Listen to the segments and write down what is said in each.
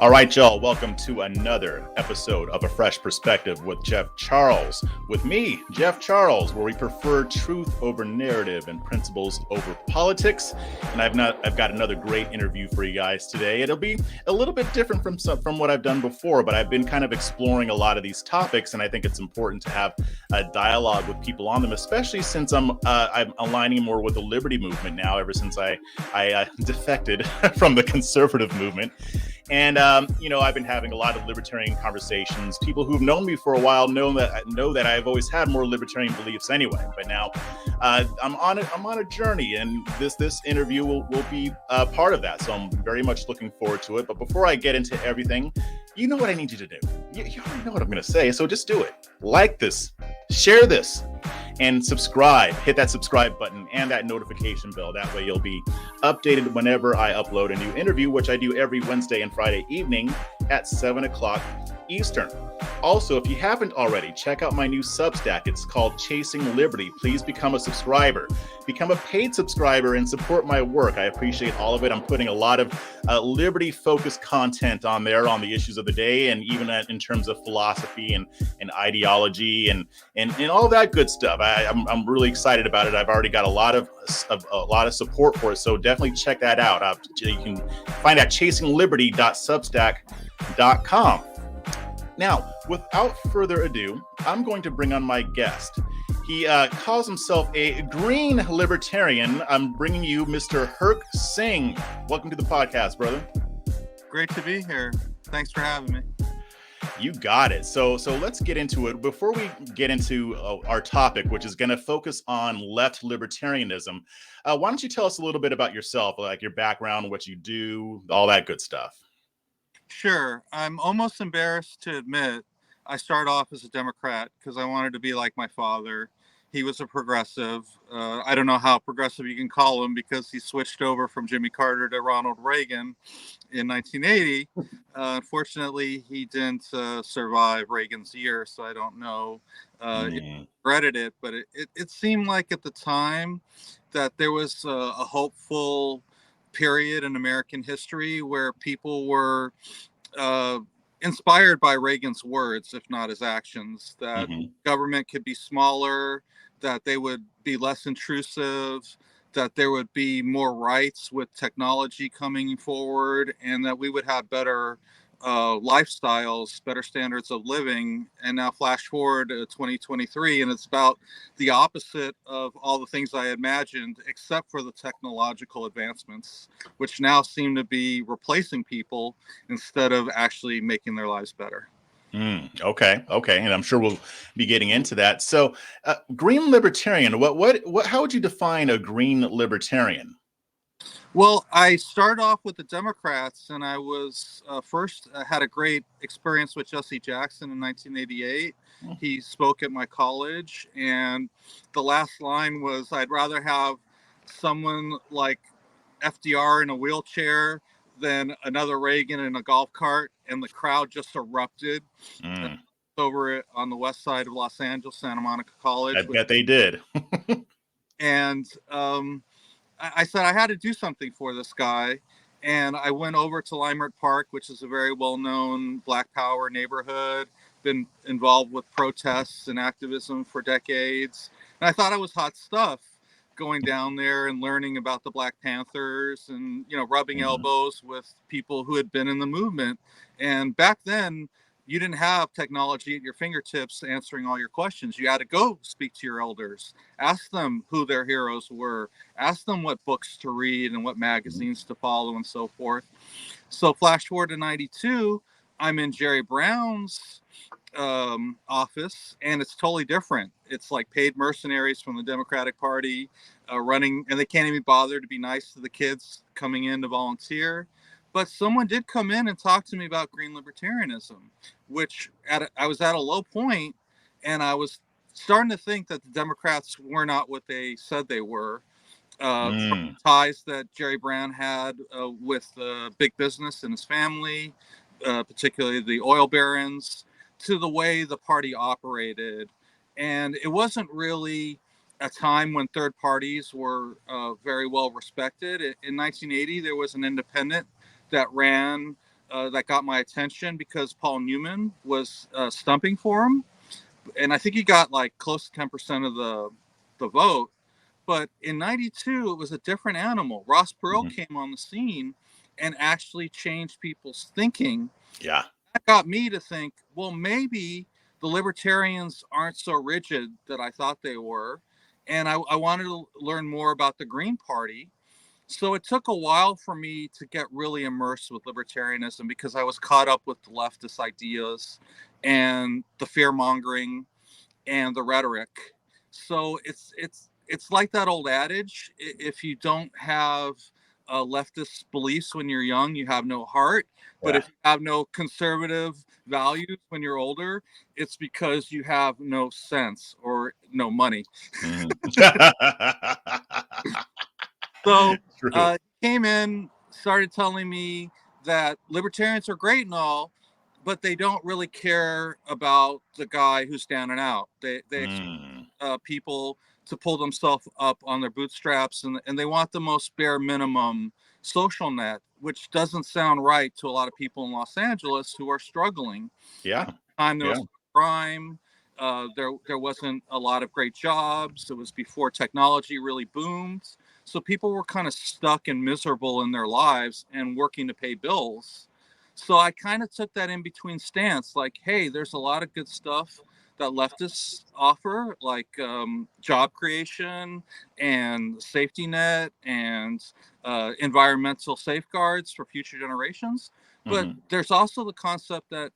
All right, y'all, welcome to another episode of A Fresh Perspective with Jeff Charles. With me, Jeff Charles, where we prefer truth over narrative and principles over politics. And I've got another great interview for you guys today. It'll be a little bit different from what I've done before, but I've been kind of exploring a lot of these topics, and I think it's important to have a dialogue with people on them, especially since I'm aligning more with the liberty movement now, ever since I defected from the conservative movement. And, I've been having a lot of libertarian conversations. People who've known me for a while know that I've always had more libertarian beliefs anyway. But now I'm on a journey, and this interview will be part of that. So I'm very much looking forward to it. But before I get into everything, you know what I need you to do. You already know what I'm going to say. So just do it. Like this, share this, and subscribe. Hit that subscribe button and that notification bell. That way you'll be updated whenever I upload a new interview, which I do every Wednesday and Friday evening at 7 o'clock Eastern. Also, if you haven't already, check out my new Substack. It's called Chasing Liberty. Please become a subscriber. Become a paid subscriber and support my work. I appreciate all of it. I'm putting a lot of liberty-focused content on there on the issues of the day, and even in terms of philosophy and ideology and all that good stuff. I'm really excited about it. I've already got a lot of support for it, so definitely check that out. You can find it at chasingliberty.substack.com. Now, without further ado, I'm going to bring on my guest. He calls himself a green libertarian. I'm bringing you Mr. Herk Singh. Welcome to the podcast, brother. Great to be here. Thanks for having me. You got it. So let's get into it. Before we get into our topic, which is going to focus on left libertarianism, why don't you tell us a little bit about yourself, like your background, what you do, all that good stuff? Sure. I'm almost embarrassed to admit I started off as a Democrat because I wanted to be like my father. He was a progressive. I don't know how progressive you can call him because he switched over from Jimmy Carter to Ronald Reagan in 1980. Unfortunately, he didn't survive Reagan's year, so I don't know if he regretted it. But it seemed like at the time that there was a hopeful period in American history where people were inspired by Reagan's words, if not his actions, that government could be smaller, that they would be less intrusive, that there would be more rights with technology coming forward, and that we would have better lifestyles, better standards of living. And now flash forward to 2023, and it's about the opposite of all the things I imagined, except for the technological advancements, which now seem to be replacing people instead of actually making their lives better. Okay. And I'm sure we'll be getting into that. So green libertarian, how would you define a green libertarian? Well, I started off with the Democrats, and I was first had a great experience with Jesse Jackson in 1988. He spoke at my college, and the last line was, "I'd rather have someone like FDR in a wheelchair than another Reagan in a golf cart," and the crowd just erupted over on the west side of Los Angeles, Santa Monica College. I bet they did. And I said I had to do something for this guy, and I went over to Leimert Park, which is a very well-known Black Power neighborhood, been involved with protests and activism for decades, and I thought I was hot stuff going down there and learning about the Black Panthers and, rubbing elbows with people who had been in the movement. And back then, you didn't have technology at your fingertips answering all your questions. You had to go speak to your elders, ask them who their heroes were, ask them what books to read and what magazines to follow and so forth. So flash forward to 92, I'm in Jerry Brown's office, and it's totally different. It's like paid mercenaries from the Democratic Party running, and they can't even bother to be nice to the kids coming in to volunteer. But someone did come in and talk to me about green libertarianism, which I was at a low point, and I was starting to think that the Democrats were not what they said they were. Ties that Jerry Brown had with big business and his family, particularly the oil barons, to the way the party operated. And it wasn't really a time when third parties were very well respected. In 1980, there was an independent that ran that got my attention because Paul Newman was stumping for him, and I think he got like close to 10% of the vote. But in '92, it was a different animal. Ross Perot came on the scene and actually changed people's thinking. Yeah. That got me to think, well, maybe the libertarians aren't so rigid that I thought they were. And I wanted to learn more about the Green Party. So it took a while for me to get really immersed with libertarianism because I was caught up with the leftist ideas and the fear mongering and the rhetoric. So it's like that old adage: if you don't have leftist beliefs when you're young, you have no heart. But Yeah. if you have no conservative values when you're older, it's because you have no sense or no money. So True. he came in, started telling me that libertarians are great and all, but they don't really care about the guy who's down and out. They expect people to pull themselves up on their bootstraps, and they want the most bare minimum social net, which doesn't sound right to a lot of people in Los Angeles who are struggling. Yeah. Time there Yeah. was crime. There wasn't a lot of great jobs. It was before technology really boomed, so people were kind of stuck and miserable in their lives and working to pay bills. So I kind of took that in between stance, like, hey, there's a lot of good stuff that leftists offer, like job creation and safety net and environmental safeguards for future generations. But there's also the concept that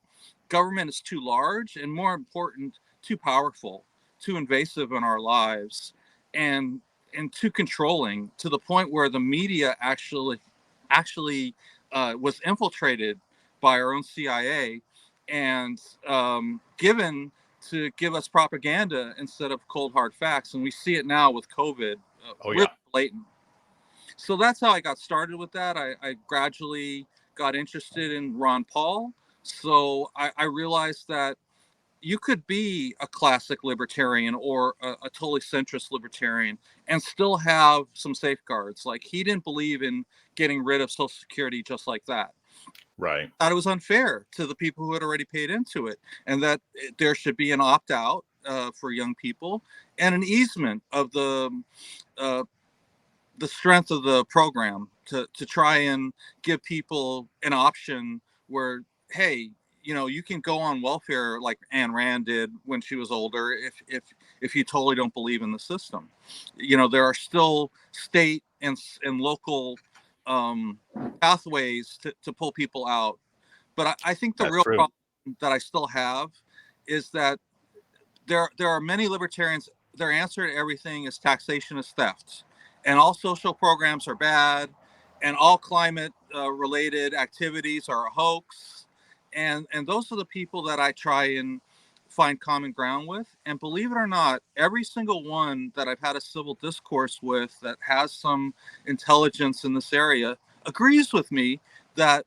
government is too large and, more important, too powerful, too invasive in our lives, and too controlling, to the point where the media actually was infiltrated by our own CIA and given to give us propaganda instead of cold hard facts. And we see it now with COVID, Oh really yeah. blatant. So that's how I got started with that. I gradually got interested in Ron Paul. So I realized that you could be a classic libertarian or a totally centrist libertarian and still have some safeguards. Like, he didn't believe in getting rid of Social Security just like that. Right. Thought it was unfair to the people who had already paid into it, and that there should be an opt out for young people and an easement of uh, the strength of the program to try and give people an option where, hey, you can go on welfare like Ayn Rand did when she was older if you totally don't believe in the system. There are still state and local um, pathways to pull people out. But I think the That's real true. problem that I still have is that there are many libertarians. Their answer to everything is taxation is theft, and all social programs are bad, and all climate related activities are a hoax, and those are the people that I try and find common ground with. And believe it or not, every single one that I've had a civil discourse with that has some intelligence in this area agrees with me that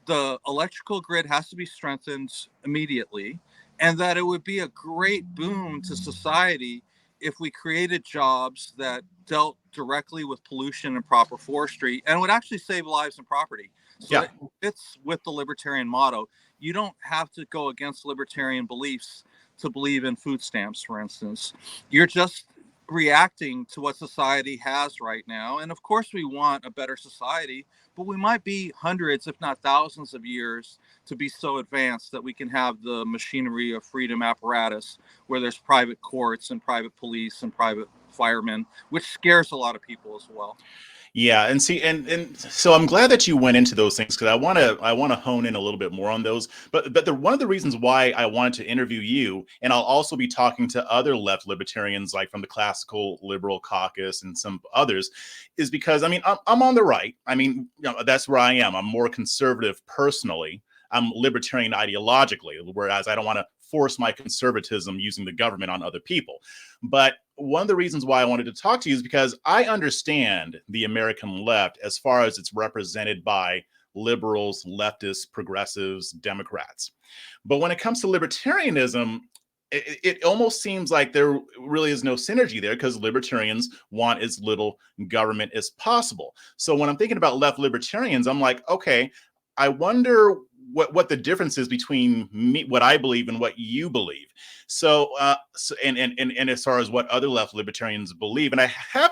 the electrical grid has to be strengthened immediately, and that it would be a great boon to society if we created jobs that dealt directly with pollution and proper forestry and would actually save lives and property. So Yeah. it fits with the libertarian motto. You don't have to go against libertarian beliefs to believe in food stamps, for instance. You're just reacting to what society has right now. And of course, we want a better society, but we might be hundreds, if not thousands of years to be so advanced that we can have the machinery of freedom apparatus where there's private courts and private police and private firemen, which scares a lot of people as well. Yeah, and see, and so I'm glad that you went into those things because I want to hone in a little bit more on those. But one of the reasons why I wanted to interview you, and I'll also be talking to other left libertarians like from the classical liberal caucus and some others, is because I mean I'm on the right. I mean, that's where I am. I'm more conservative personally. I'm libertarian ideologically, whereas I don't want to force my conservatism using the government on other people. But one of the reasons why I wanted to talk to you is because I understand the American left as far as it's represented by liberals, leftists, progressives, Democrats. But when it comes to libertarianism, it almost seems like there really is no synergy there because libertarians want as little government as possible. So when I'm thinking about left libertarians, I'm like, okay, I wonder what the difference is between me, what I believe, and what you believe. And as far as what other left libertarians believe, and I have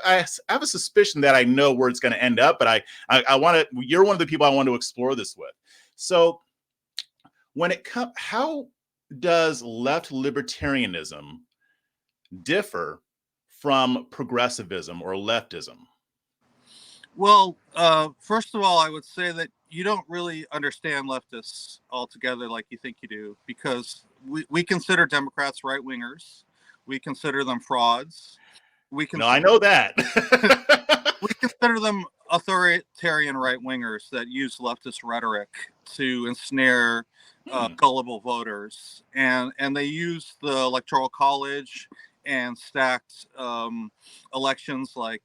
a suspicion that I know where it's going to end up, but I want to. You're one of the people I want to explore this with. So when it comes, how does left libertarianism differ from progressivism or leftism? Well, first of all, I would say that you don't really understand leftists altogether like you think you do, because we consider Democrats right wingers. We consider them frauds. We No, I consider know that. we consider them authoritarian right wingers that use leftist rhetoric to ensnare gullible voters, and they use the electoral college and stacked elections like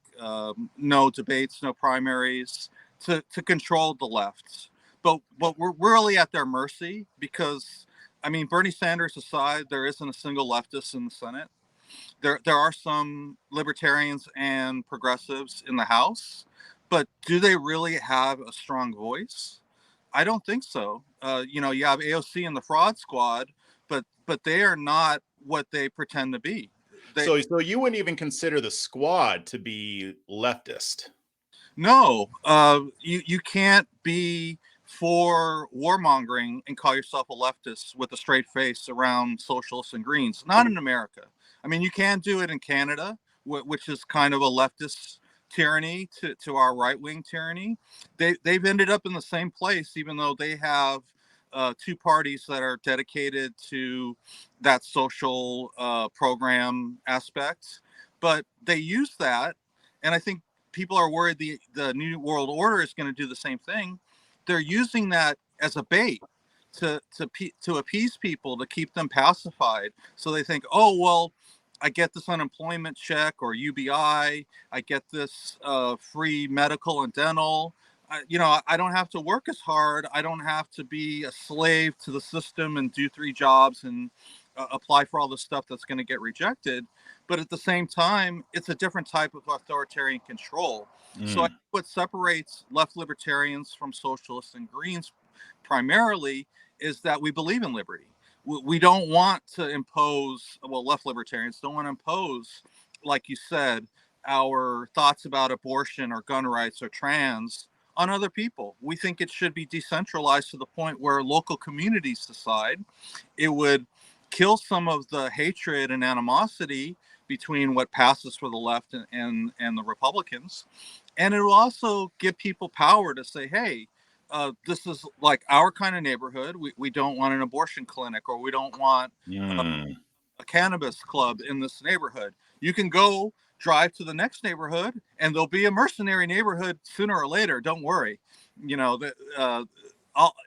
no debates, no primaries to control the left. But we're really at their mercy because, I mean, Bernie Sanders aside, there isn't a single leftist in the Senate. There are some libertarians and progressives in the House, but do they really have a strong voice? I don't think so. You have AOC and the Fraud Squad, but they are not what they pretend to be. So you wouldn't even consider the Squad to be leftist? No, you can't be for warmongering and call yourself a leftist with a straight face around socialists and Greens. Not in America. I mean, you can do it in Canada, which is kind of a leftist tyranny to our right wing tyranny. They've ended up in the same place, even though they have two parties that are dedicated to that social program aspect. But they use that, and I think people are worried the New World Order is going to do the same thing. They're using that as a bait to appease people, to keep them pacified. So they think, oh, well, I get this unemployment check or UBI. I get this free medical and dental. I don't have to work as hard. I don't have to be a slave to the system and do 3 jobs and apply for all the stuff that's going to get rejected. But at the same time, it's a different type of authoritarian control. So I think what separates left libertarians from socialists and Greens primarily is that we believe in liberty. We don't want to impose, well, left libertarians don't want to impose, like you said, our thoughts about abortion or gun rights or trans on other people. We think it should be decentralized to the point where local communities decide. It would kill some of the hatred and animosity between what passes for the left and the Republicans. And it will also give people power to say, hey, this is like our kind of neighborhood. We don't want an abortion clinic, or we don't want a cannabis club in this neighborhood. You can go drive to the next neighborhood and there'll be a mercenary neighborhood sooner or later. Don't worry. Even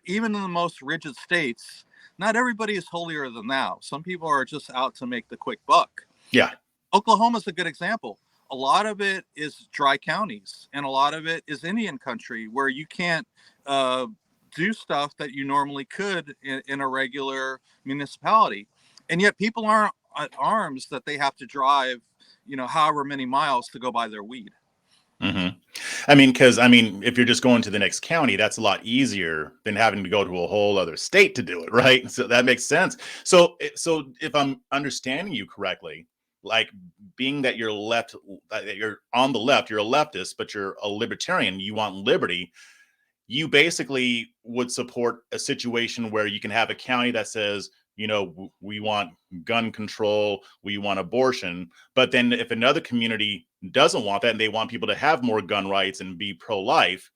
in the most rigid states, not everybody is holier than thou. Some people are just out to make the quick buck. Yeah. Oklahoma's a good example. A lot of it is dry counties, and a lot of it is Indian country where you can't do stuff that you normally could in a regular municipality. And yet people aren't at arms that they have to drive, however many miles to go buy their weed. I mean, if you're just going to the next county, that's a lot easier than having to go to a whole other state to do it, right? So that makes sense. So if I'm understanding you correctly, like, being that you're left, that you're on the left, you're a leftist, but you're a libertarian, you want liberty, you basically would support a situation where you can have a county that says, we want gun control, we want abortion. But then if another community doesn't want that and they want people to have more gun rights and be pro-life,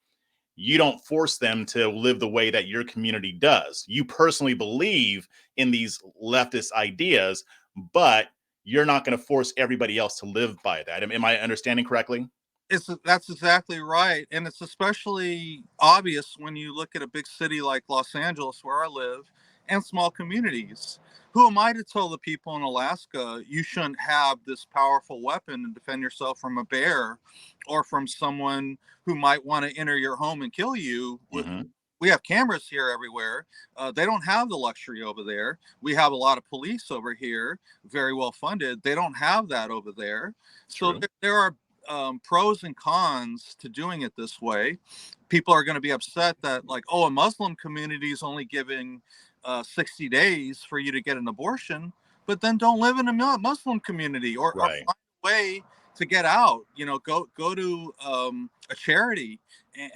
you don't force them to live the way that your community does. You personally believe in these leftist ideas, but you're not going to force everybody else to live by that. Am I understanding correctly? That's exactly right. And it's especially obvious when you look at a big city like Los Angeles, where I live, and small communities. Who am I to tell the people in Alaska you shouldn't have this powerful weapon and defend yourself from a bear or from someone who might want to enter your home and kill you? We have cameras here everywhere. They don't have the luxury over there. We have a lot of police over here, very well funded. They don't have that over there. So there are pros and cons to doing it this way. People are going to be upset that, like, oh, a Muslim community is only giving 60 days for you to get an abortion, but then don't live in a Muslim community, or Right. find a way to get out. Go to a charity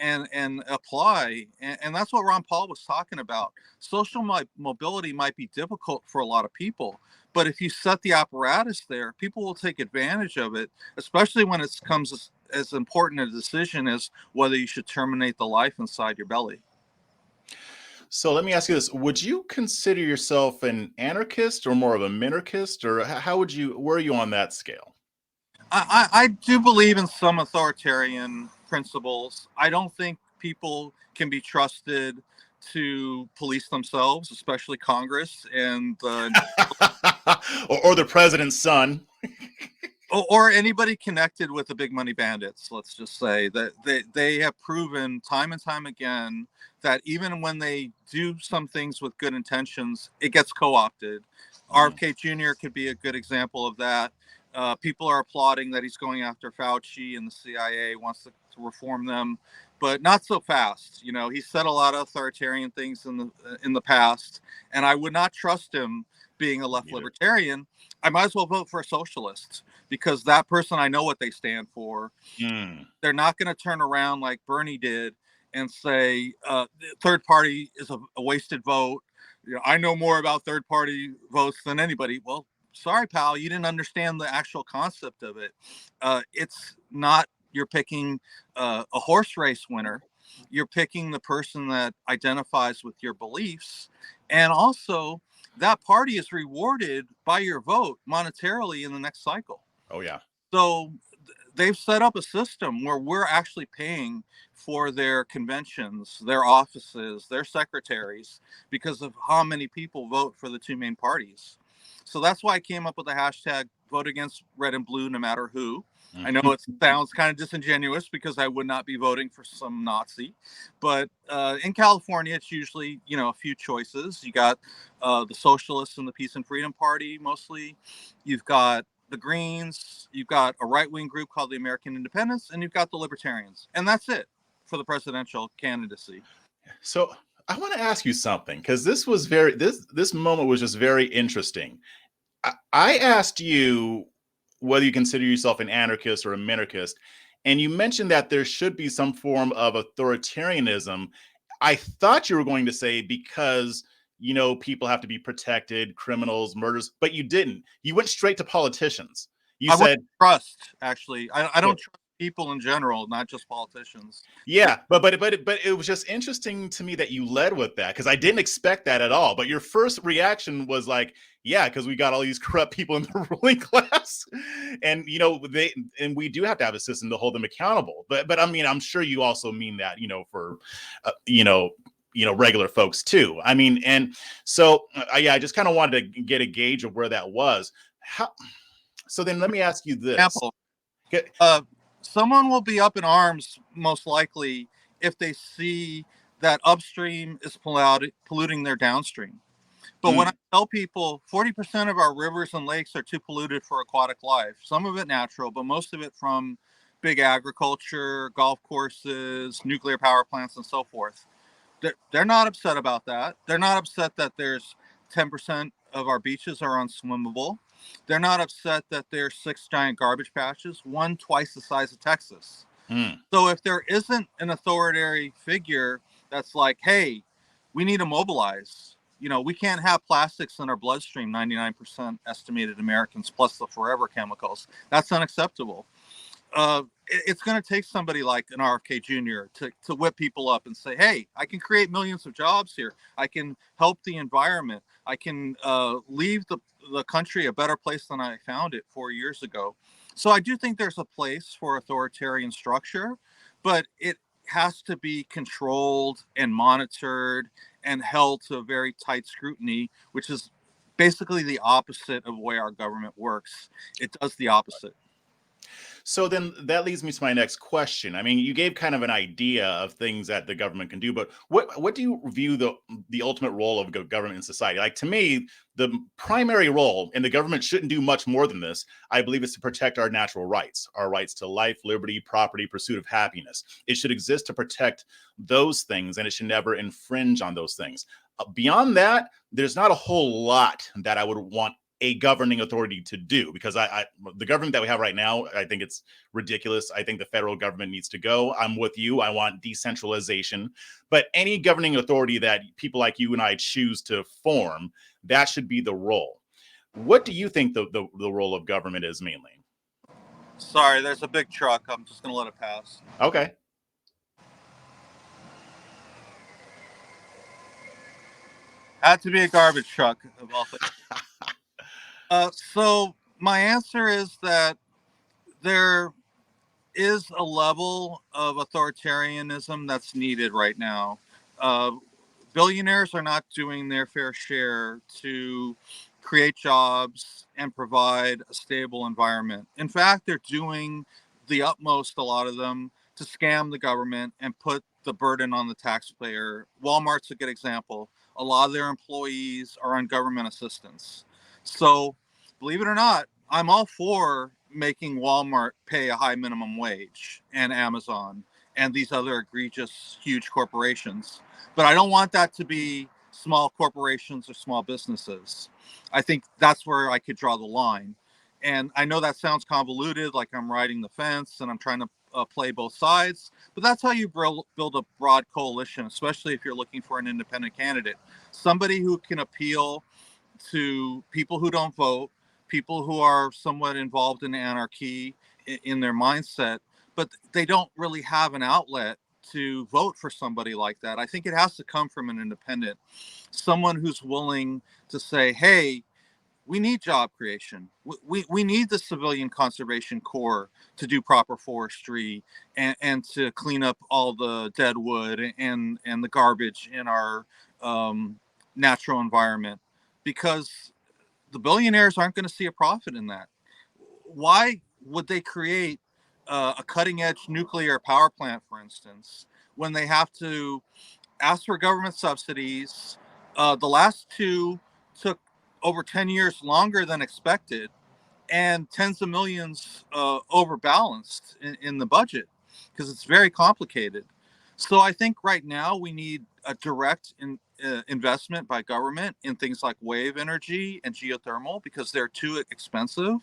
and apply. And that's what Ron Paul was talking about. Social mobility might be difficult for a lot of people, but if you set the apparatus there, people will take advantage of it, especially when it comes as important a decision as whether you should terminate the life inside your belly. So let me ask you this. Would you consider yourself an anarchist or more of a minarchist, or how would you, where are you on that scale? I do believe in some authoritarian principles. I don't think people can be trusted to police themselves, especially Congress and or the president's son. or anybody connected with the big money bandits. Let's just say that they have proven time and time again that even when they do some things with good intentions, it gets co-opted. RFK Jr. could be a good example of that. People are applauding that he's going after Fauci, and the CIA wants to reform them, but not so fast. He said a lot of authoritarian things in the past, and I would not trust him being a left libertarian. I might as well vote for a socialist, because that person, I know what they stand for. They're not going to turn around like Bernie did and say third party is a wasted vote. I know more about third party votes than anybody. Well, sorry, pal, you didn't understand the actual concept of it. It's not you're picking a horse race winner. You're picking the person that identifies with your beliefs. And also, that party is rewarded by your vote monetarily in the next cycle. Oh, yeah. So they've set up a system where we're actually paying for their conventions, their offices, their secretaries, because of how many people vote for the two main parties. So that's why I came up with the hashtag vote against red and blue, no matter who. I know it sounds kind of disingenuous because I would not be voting for some Nazi, but in California, it's usually, a few choices. You got the Socialists and the Peace and Freedom Party, mostly. You've got the Greens, you've got a right-wing group called the American Independents, and you've got the Libertarians. And that's it for the presidential candidacy. So I want to ask you something, because this moment was just very interesting. I asked you whether you consider yourself an anarchist or a minarchist, and you mentioned that there should be some form of authoritarianism. I thought you were going to say because people have to be protected, criminals, murders, but you didn't. You went straight to politicians. You said trust. Actually, I don't trust people in general, not just politicians. Yeah, but it was just interesting to me that you led with that, because I didn't expect that at all. But your first reaction was like, yeah, because we got all these corrupt people in the ruling class, and we do have to have a system to hold them accountable. But I mean, I'm sure you also mean that for regular folks too. I mean, and so yeah, I just kind of wanted to get a gauge of where that was. So then let me ask you this. Someone will be up in arms, most likely, if they see that upstream is polluting their downstream. But when I tell people 40% of our rivers and lakes are too polluted for aquatic life, some of it natural, but most of it from big agriculture, golf courses, nuclear power plants, and so forth, they're not upset about that. They're not upset that there's 10% of our beaches are unswimmable. They're not upset that there's 6 giant garbage patches, one twice the size of Texas. So if there isn't an authoritarian figure that's like, hey, we need to mobilize. We can't have plastics in our bloodstream, 99% estimated Americans, plus the forever chemicals. That's unacceptable. It's going to take somebody like an RFK Jr. to whip people up and say, hey, I can create millions of jobs here. I can help the environment. I can leave the country a better place than I found it 4 years ago. So I do think there's a place for authoritarian structure, but it has to be controlled and monitored and held to a very tight scrutiny, which is basically the opposite of the way our government works. It does the opposite. So then that leads me to my next question. I mean, you gave kind of an idea of things that the government can do, but what do you view the ultimate role of government in society? Like, to me, the primary role, and the government shouldn't do much more than this, I believe, is to protect our rights to life, liberty, property, pursuit of happiness. It should exist to protect those things, and it should never infringe on those things. Beyond that, there's not a whole lot that I would want a governing authority to do, because the government that we have right now, I think it's ridiculous. I think the federal government needs to go. I'm with you. I want decentralization, but any governing authority that people like you and I choose to form, that should be the role. What do you think the role of government is mainly? Sorry, there's a big truck. I'm just going to let it pass. Okay. Had to be a garbage truck of all things. So my answer is that there is a level of authoritarianism that's needed right now. Billionaires are not doing their fair share to create jobs and provide a stable environment. In fact, they're doing the utmost, a lot of them, to scam the government and put the burden on the taxpayer. Walmart's a good example. A lot of their employees are on government assistance. So, believe it or not, I'm all for making Walmart pay a high minimum wage, and Amazon and these other egregious huge corporations. But I don't want that to be small corporations or small businesses. I think that's where I could draw the line. And I know that sounds convoluted, like I'm riding the fence and I'm trying to play both sides, but that's how you build a broad coalition, especially if you're looking for an independent candidate. Somebody who can appeal to people who don't vote, people who are somewhat involved in anarchy in their mindset, but they don't really have an outlet to vote for somebody like that. I think it has to come from an independent, someone who's willing to say, hey, we need job creation. We need the Civilian Conservation Corps to do proper forestry and to clean up all the dead wood and the garbage in our natural environment, because the billionaires aren't going to see a profit in that. Why would they create a cutting edge nuclear power plant, for instance, when they have to ask for government subsidies? The last two took over 10 years longer than expected, and tens of millions overbalanced in the budget, because it's very complicated. So I think right now we need a direct investment by government in things like wave energy and geothermal, because they're too expensive.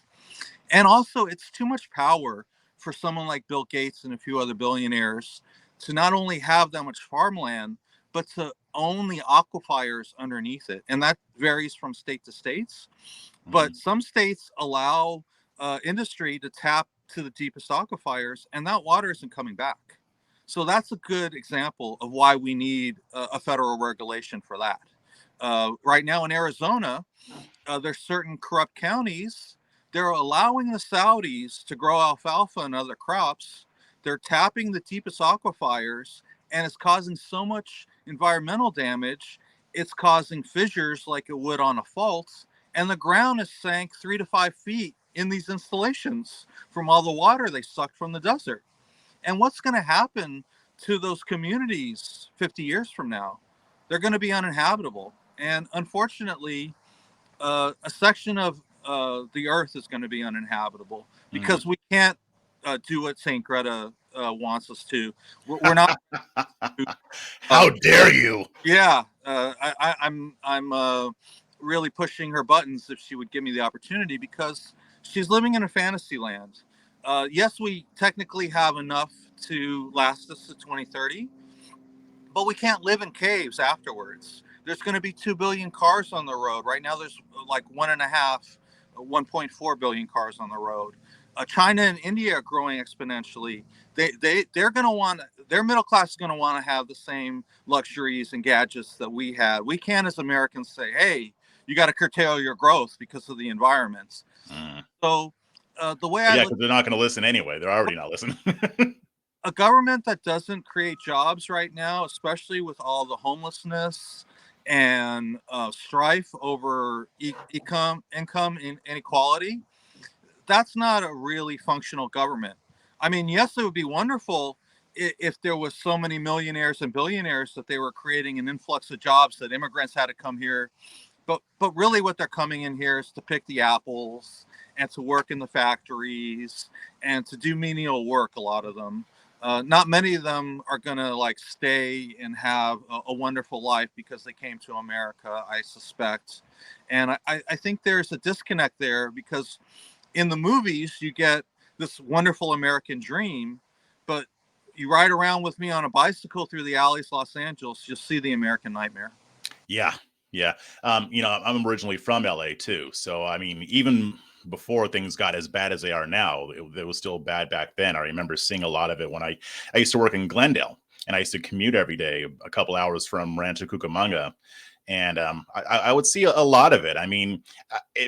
And also, it's too much power for someone like Bill Gates and a few other billionaires to not only have that much farmland, but to own the aquifers underneath it. And that varies from state to states. But some states allow industry to tap to the deepest aquifers, and that water isn't coming back. So that's a good example of why we need a federal regulation for that. Right now in Arizona, there's certain corrupt counties. They're allowing the Saudis to grow alfalfa and other crops. They're tapping the deepest aquifers, and it's causing so much environmental damage. It's causing fissures like it would on a fault, and the ground is sank 3 to 5 feet in these installations from all the water they sucked from the desert. And what's going to happen to those communities 50 years from now? They're going to be uninhabitable. And unfortunately, a section of the earth is going to be uninhabitable because we can't do what St. Greta wants us to. We're not. How dare you? Yeah, I'm really pushing her buttons if she would give me the opportunity, because she's living in a fantasy land. Yes, we technically have enough to last us to 2030, but we can't live in caves afterwards. There's going to be 2 billion cars on the road. Right now, there's like 1.4 billion cars on the road. China and India are growing exponentially. They're going to want, their middle class is going to want to have the same luxuries and gadgets that we had. We can't, as Americans, say, hey, you got to curtail your growth because of the environment. So the way I look, because they're not going to listen anyway. They're already not listening. A government that doesn't create jobs right now, especially with all the homelessness and strife over income inequality, that's not a really functional government. I mean, yes, it would be wonderful if there was so many millionaires and billionaires that they were creating an influx of jobs that immigrants had to come here. But really what they're coming in here is to pick the apples and to work in the factories and to do menial work, a lot of them. Not many of them are going to like stay and have a wonderful life because they came to America, I suspect. And I think there's a disconnect there, because in the movies you get this wonderful American dream, but you ride around with me on a bicycle through the alleys of Los Angeles, you'll see the American nightmare. Yeah, yeah. I'm originally from LA too, so I mean, even before things got as bad as they are now, it was still bad back then. I remember seeing a lot of it when I used to work in Glendale, and I used to commute every day, a couple hours from Rancho Cucamonga, and I would see a lot of it. I mean,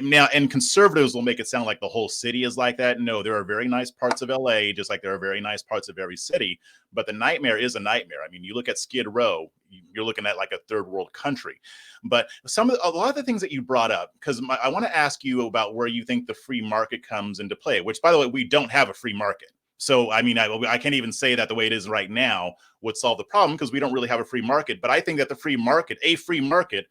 now, and conservatives will make it sound like the whole city is like that. No, there are very nice parts of LA, just like there are very nice parts of every city. But the nightmare is a nightmare. I mean, you look at Skid Row, you're looking at like a third world country. But a lot of the things that you brought up, because I want to ask you about where you think the free market comes into play. Which, by the way, we don't have a free market. So, I mean, I can't even say that the way it is right now would solve the problem, because we don't really have a free market. But I think that a free market,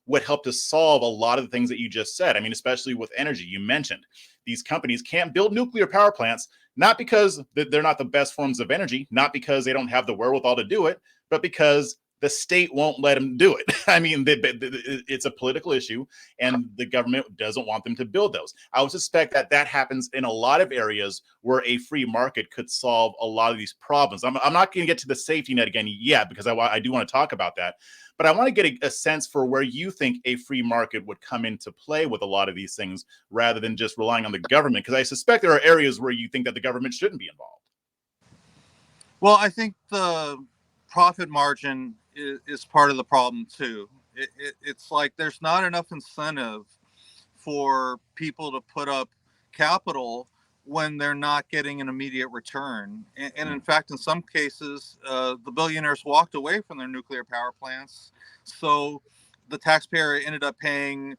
would help to solve a lot of the things that you just said. I mean, especially with energy. You mentioned these companies can't build nuclear power plants, not because they're not the best forms of energy, not because they don't have the wherewithal to do it, but because the state won't let them do it. I mean, it's a political issue, and the government doesn't want them to build those. I would suspect that happens in a lot of areas where a free market could solve a lot of these problems. I'm not going to get to the safety net again yet, because I do want to talk about that. But I want to get a sense for where you think a free market would come into play with a lot of these things, rather than just relying on the government, because I suspect there are areas where you think that the government shouldn't be involved. Well, I think the profit margin is part of the problem too. It's like there's not enough incentive for people to put up capital when they're not getting an immediate return. And in fact, in some cases, the billionaires walked away from their nuclear power plants. So the taxpayer ended up paying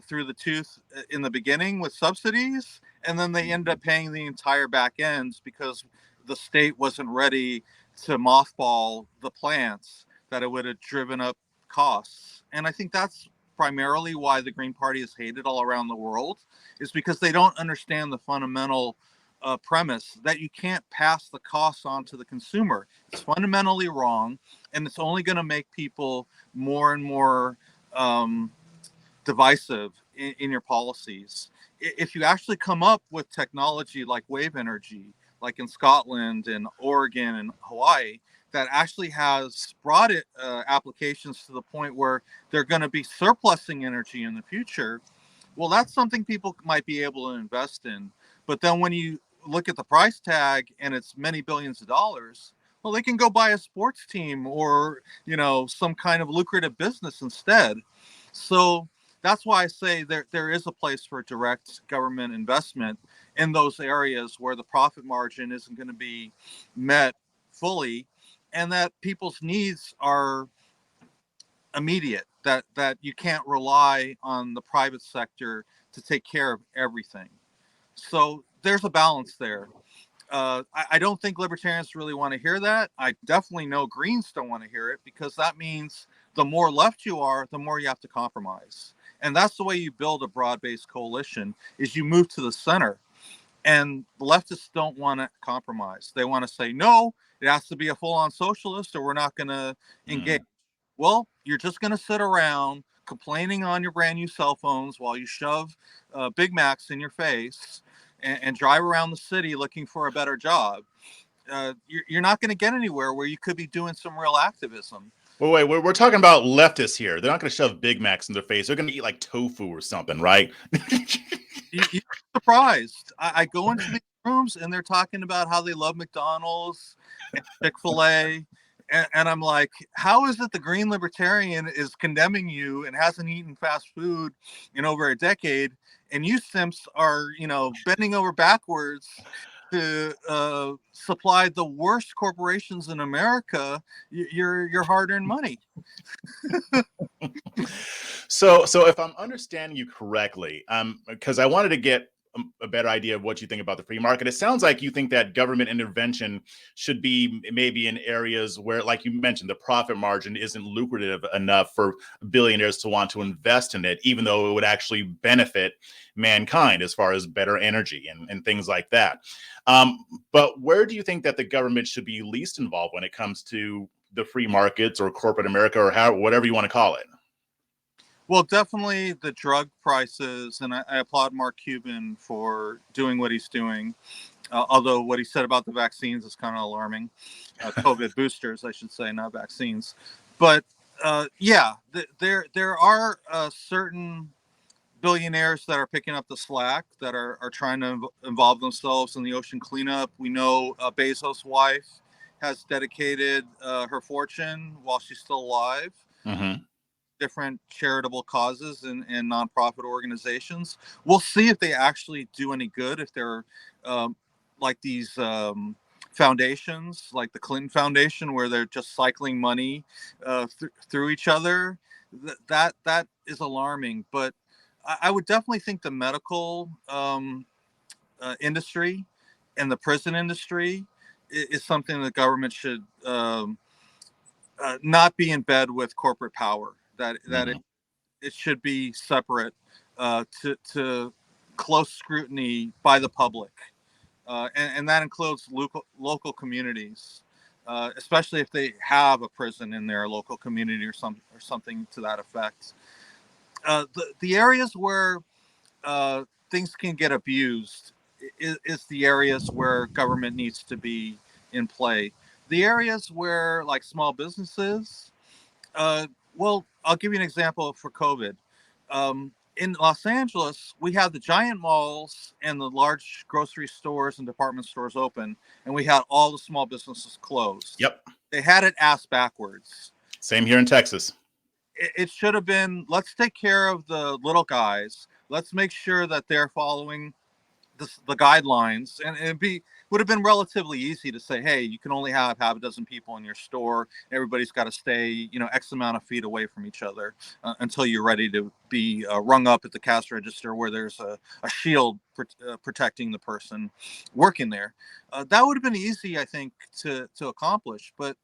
through the tooth in the beginning with subsidies, and then they ended up paying the entire back ends because the state wasn't ready to mothball the plants, that it would have driven up costs. And I think that's primarily why the Green Party is hated all around the world, is because they don't understand the fundamental premise that you can't pass the costs on to the consumer. It's fundamentally wrong, and it's only going to make people more and more divisive in your policies. If you actually come up with technology like wave energy, like in Scotland and Oregon and Hawaii, that actually has brought it applications to the point where they're going to be surplusing energy in the future, well, that's something people might be able to invest in. But then when you look at the price tag and it's many billions of dollars, well, they can go buy a sports team or, some kind of lucrative business instead. So that's why I say there is a place for direct government investment in those areas where the profit margin isn't going to be met fully, and that people's needs are immediate, that you can't rely on the private sector to take care of everything. So there's a balance there. I don't think libertarians really want to hear that. I definitely know Greens don't want to hear it, because that means the more left you are, the more you have to compromise. And that's the way you build a broad-based coalition, is you move to the center. And the leftists don't want to compromise. They want to say, no, it has to be a full-on socialist or we're not going to engage. Well, you're just going to sit around complaining on your brand new cell phones while you shove Big Macs in your face and drive around the city looking for a better job. You're not going to get anywhere where you could be doing some real activism. Well, wait, we're talking about leftists here. They're not going to shove Big Macs in their face. They're going to eat like tofu or something, right? You're surprised. I go into these rooms and they're talking about how they love McDonald's and Chick-fil-A. And I'm like, how is it the Green Libertarian is condemning you and hasn't eaten fast food in over a decade, and you simps are, bending over backwards to supply the worst corporations in America your hard-earned money? So if I'm understanding you correctly, because I wanted to get a better idea of what you think about the free market. It sounds like you think that government intervention should be maybe in areas where, like you mentioned, the profit margin isn't lucrative enough for billionaires to want to invest in it, even though it would actually benefit mankind as far as better energy and things like that. But where do you think that the government should be least involved when it comes to the free markets or corporate America, or whatever you want to call it? Well, definitely the drug prices, and I applaud Mark Cuban for doing what he's doing. Although what he said about the vaccines is kind of alarming. COVID boosters, I should say, not vaccines. But there are certain billionaires that are picking up the slack, that are trying to involve themselves in the ocean cleanup. We know Bezos' wife has dedicated her fortune while she's still alive. Mm-hmm. Different charitable causes and nonprofit organizations. We'll see if they actually do any good, if they're like these foundations, like the Clinton Foundation, where they're just cycling money through each other. That is alarming. But I would definitely think the medical industry and the prison industry is something the government should not be in bed with corporate power. That Mm-hmm. it should be separate to close scrutiny by the public, and that includes local communities, especially if they have a prison in their local community or something to that effect. The areas where things can get abused is the areas where government needs to be in play. The areas where, like, small businesses, well, I'll give you an example for COVID. In Los Angeles, we had the giant malls and the large grocery stores and department stores open, and we had all the small businesses closed. Yep. They had it ass backwards. Same here in Texas. It should have been, let's take care of the little guys. Let's make sure that they're following the guidelines, and would have been relatively easy to say, hey, you can only have a dozen people in your store. Everybody's got to stay, X amount of feet away from each other until you're ready to be rung up at the cash register, where there's a shield protecting the person working there. That would have been easy, I think, to accomplish. But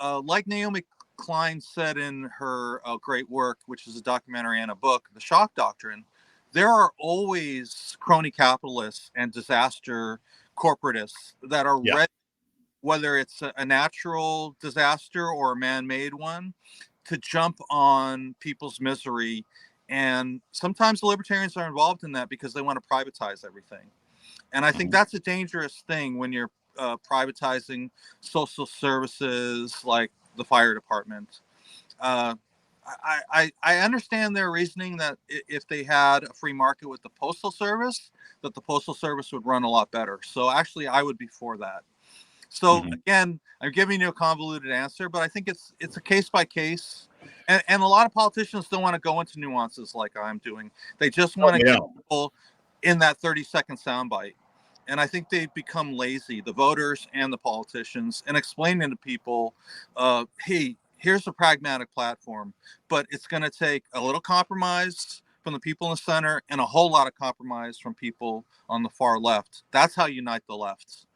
like Naomi Klein said in her great work, which is a documentary and a book, The Shock Doctrine, there are always crony capitalists and disaster corporatists that are ready, whether it's a natural disaster or a man-made one, to jump on people's misery. And sometimes the libertarians are involved in that because they want to privatize everything. And I think that's a dangerous thing when you're privatizing social services like the fire department. I understand their reasoning that if they had a free market with the Postal Service, that the Postal Service would run a lot better. So actually, I would be for that. So again, I'm giving you a convoluted answer, but I think it's a case by case. And a lot of politicians don't want to go into nuances like I'm doing. They just want to get people in that 30-second soundbite. And I think they've become lazy, the voters and the politicians, and explaining to people, hey, here's a pragmatic platform, but it's going to take a little compromise from the people in the center and a whole lot of compromise from people on the far left. That's how you unite the left.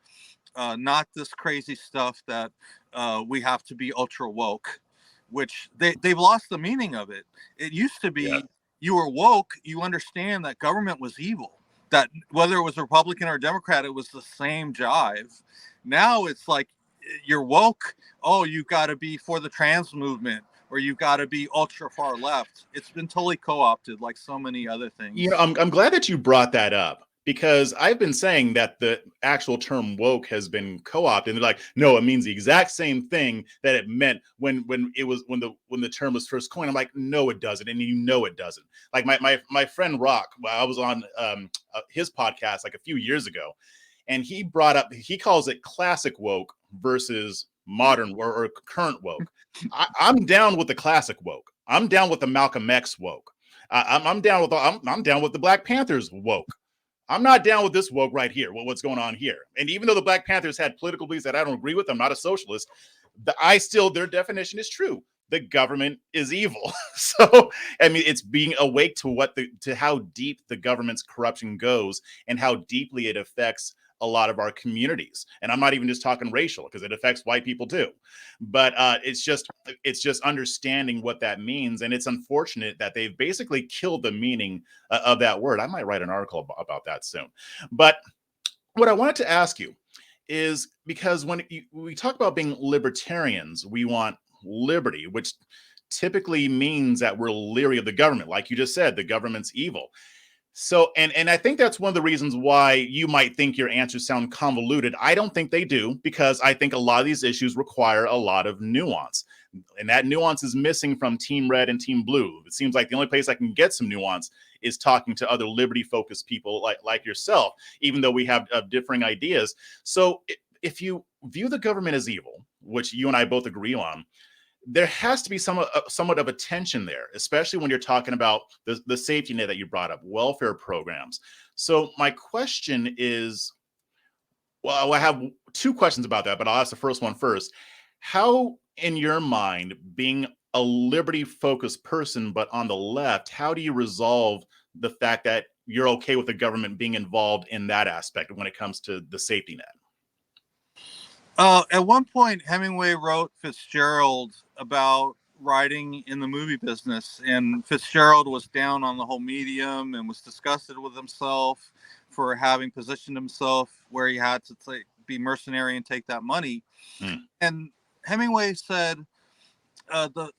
Not this crazy stuff that we have to be ultra woke, which they've lost the meaning of it. It used to be you were woke, you understand that government was evil, that whether it was Republican or Democrat, it was the same jive. Now it's like, you're woke. Oh, you've got to be for the trans movement, or you've got to be ultra far left. It's been totally co-opted, like so many other things. I'm glad that you brought that up, because I've been saying that the actual term woke has been co-opted, and they're like, no, it means the exact same thing that it meant when the term was first coined. I'm like, no, it doesn't, and it doesn't. Like my friend Rock, I was on his podcast like a few years ago, and he calls it classic woke versus modern or current woke. I'm down with the classic woke. I'm down with the Malcolm X woke. I'm down with the Black Panthers woke. I'm not down with this woke right here. What's going on here? And even though the Black Panthers had political beliefs that I don't agree with, I'm not a socialist. Their definition is true. the government is evil. So, I mean, it's being awake to to how deep the government's corruption goes and how deeply it affects a lot of our communities. And I'm not even just talking racial, because it affects white people too. But it's just understanding what that means. And it's unfortunate that they've basically killed the meaning of that word. I might write an article about that soon. But what I wanted to ask you is, because when we talk about being libertarians, we want liberty, which typically means that we're leery of the government. Like you just said, the government's evil. So, and I think that's one of the reasons why you might think your answers sound convoluted. I don't think they do, because I think a lot of these issues require a lot of nuance. And that nuance is missing from Team Red and Team Blue. It seems like the only place I can get some nuance is talking to other liberty-focused people like yourself, even though we have differing ideas. So if you view the government as evil, which you and I both agree on, there has to be somewhat of a tension there, especially when you're talking about the safety net that you brought up, welfare programs. So my question is, well, I have two questions about that, but I'll ask the first one first. How, in your mind, being a liberty-focused person, but on the left, how do you resolve the fact that you're okay with the government being involved in that aspect when it comes to the safety net? At one point, Hemingway wrote Fitzgerald about writing in the movie business, and Fitzgerald was down on the whole medium and was disgusted with himself for having positioned himself where he had to be mercenary and take that money. And Hemingway said, the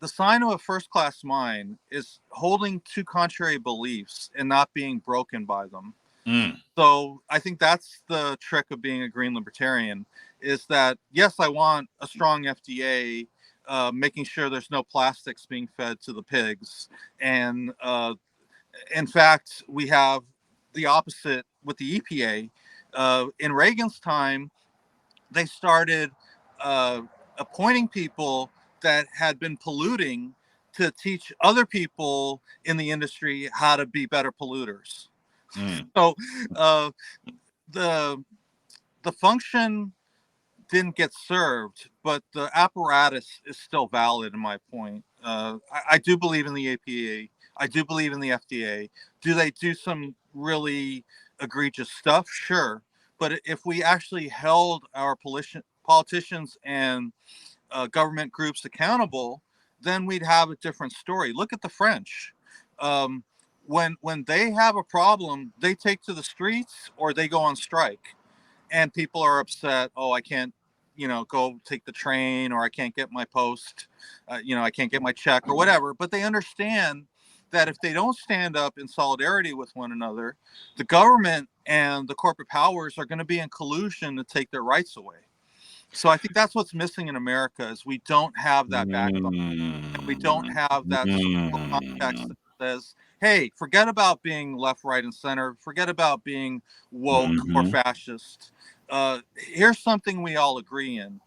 sign of a first-class mind is holding two contrary beliefs and not being broken by them. So I think that's the trick of being a green libertarian, is that, yes, I want a strong FDA, making sure there's no plastics being fed to the pigs. And in fact, we have the opposite with the EPA. In Reagan's time, they started appointing people that had been polluting to teach other people in the industry how to be better polluters. So the function didn't get served, but the apparatus is still valid. In my point, I do believe in the APA. I do believe in the FDA. Do they do some really egregious stuff? Sure, but if we actually held our politicians and government groups accountable, then we'd have a different story. Look at the French. When they have a problem, they take to the streets or they go on strike, and people are upset. Oh, I can't, go take the train, or I can't get my post, I can't get my check or whatever. But they understand that if they don't stand up in solidarity with one another, the government and the corporate powers are going to be in collusion to take their rights away. So I think that's what's missing in America, is we don't have that backbone. And we don't have that social context that says, hey, forget about being left, right, and center. Forget about being woke or fascist. Here's something we all agree in.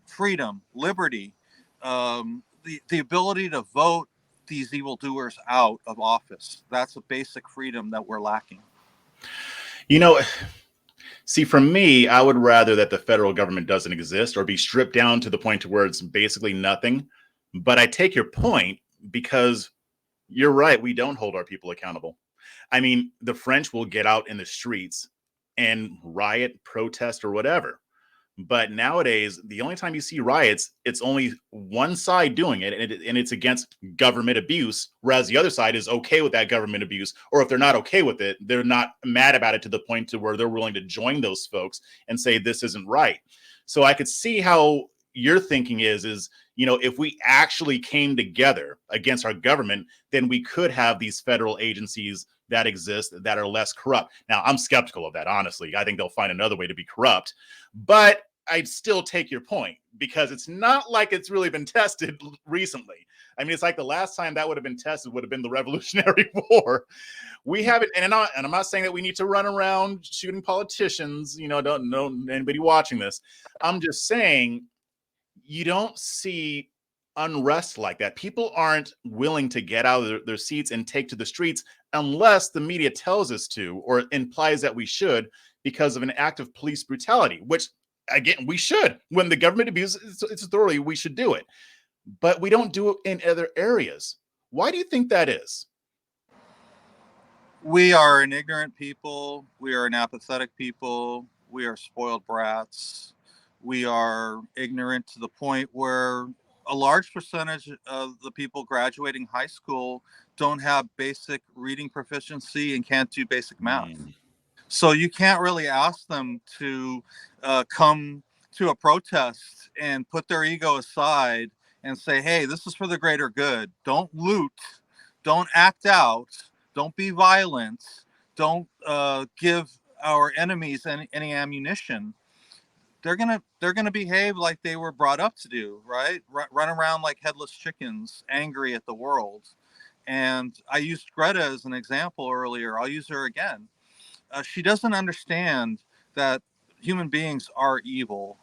Freedom, liberty, the ability to vote these evildoers out of office. That's a basic freedom that we're lacking. See, for me, I would rather that the federal government doesn't exist or be stripped down to the point to where it's basically nothing. But I take your point, because you're right. We don't hold our people accountable. I mean, the French will get out in the streets and riot, protest, or whatever. But nowadays, the only time you see riots, it's only one side doing it, and it's against government abuse, whereas the other side is okay with that government abuse. Or if they're not okay with it, they're not mad about it to the point to where they're willing to join those folks and say this isn't right. So I could see how your thinking is, if we actually came together against our government, then we could have these federal agencies that exist that are less corrupt. Now, I'm skeptical of that, honestly. I think they'll find another way to be corrupt. But I'd still take your point, because it's not like it's really been tested recently. I mean, it's like the last time that would have been tested would have been the Revolutionary War. We haven't, and I'm not saying that we need to run around shooting politicians. Don't know anybody watching this. I'm just saying, you don't see unrest like that. People aren't willing to get out of their seats and take to the streets unless the media tells us to, or implies that we should, because of an act of police brutality, which again, we should. When the government abuses its authority, we should do it. But we don't do it in other areas. Why do you think that is? We are an ignorant people. We are an apathetic people. We are spoiled brats. We are ignorant to the point where a large percentage of the people graduating high school don't have basic reading proficiency and can't do basic math. Mm, So you can't really ask them to come to a protest and put their ego aside and say, hey, this is for the greater good. Don't loot. Don't act out. Don't be violent. Don't give our enemies any ammunition. They're gonna behave like they were brought up to do, right? Run around like headless chickens, angry at the world. And I used Greta as an example earlier. I'll use her again. She doesn't understand that human beings are evil.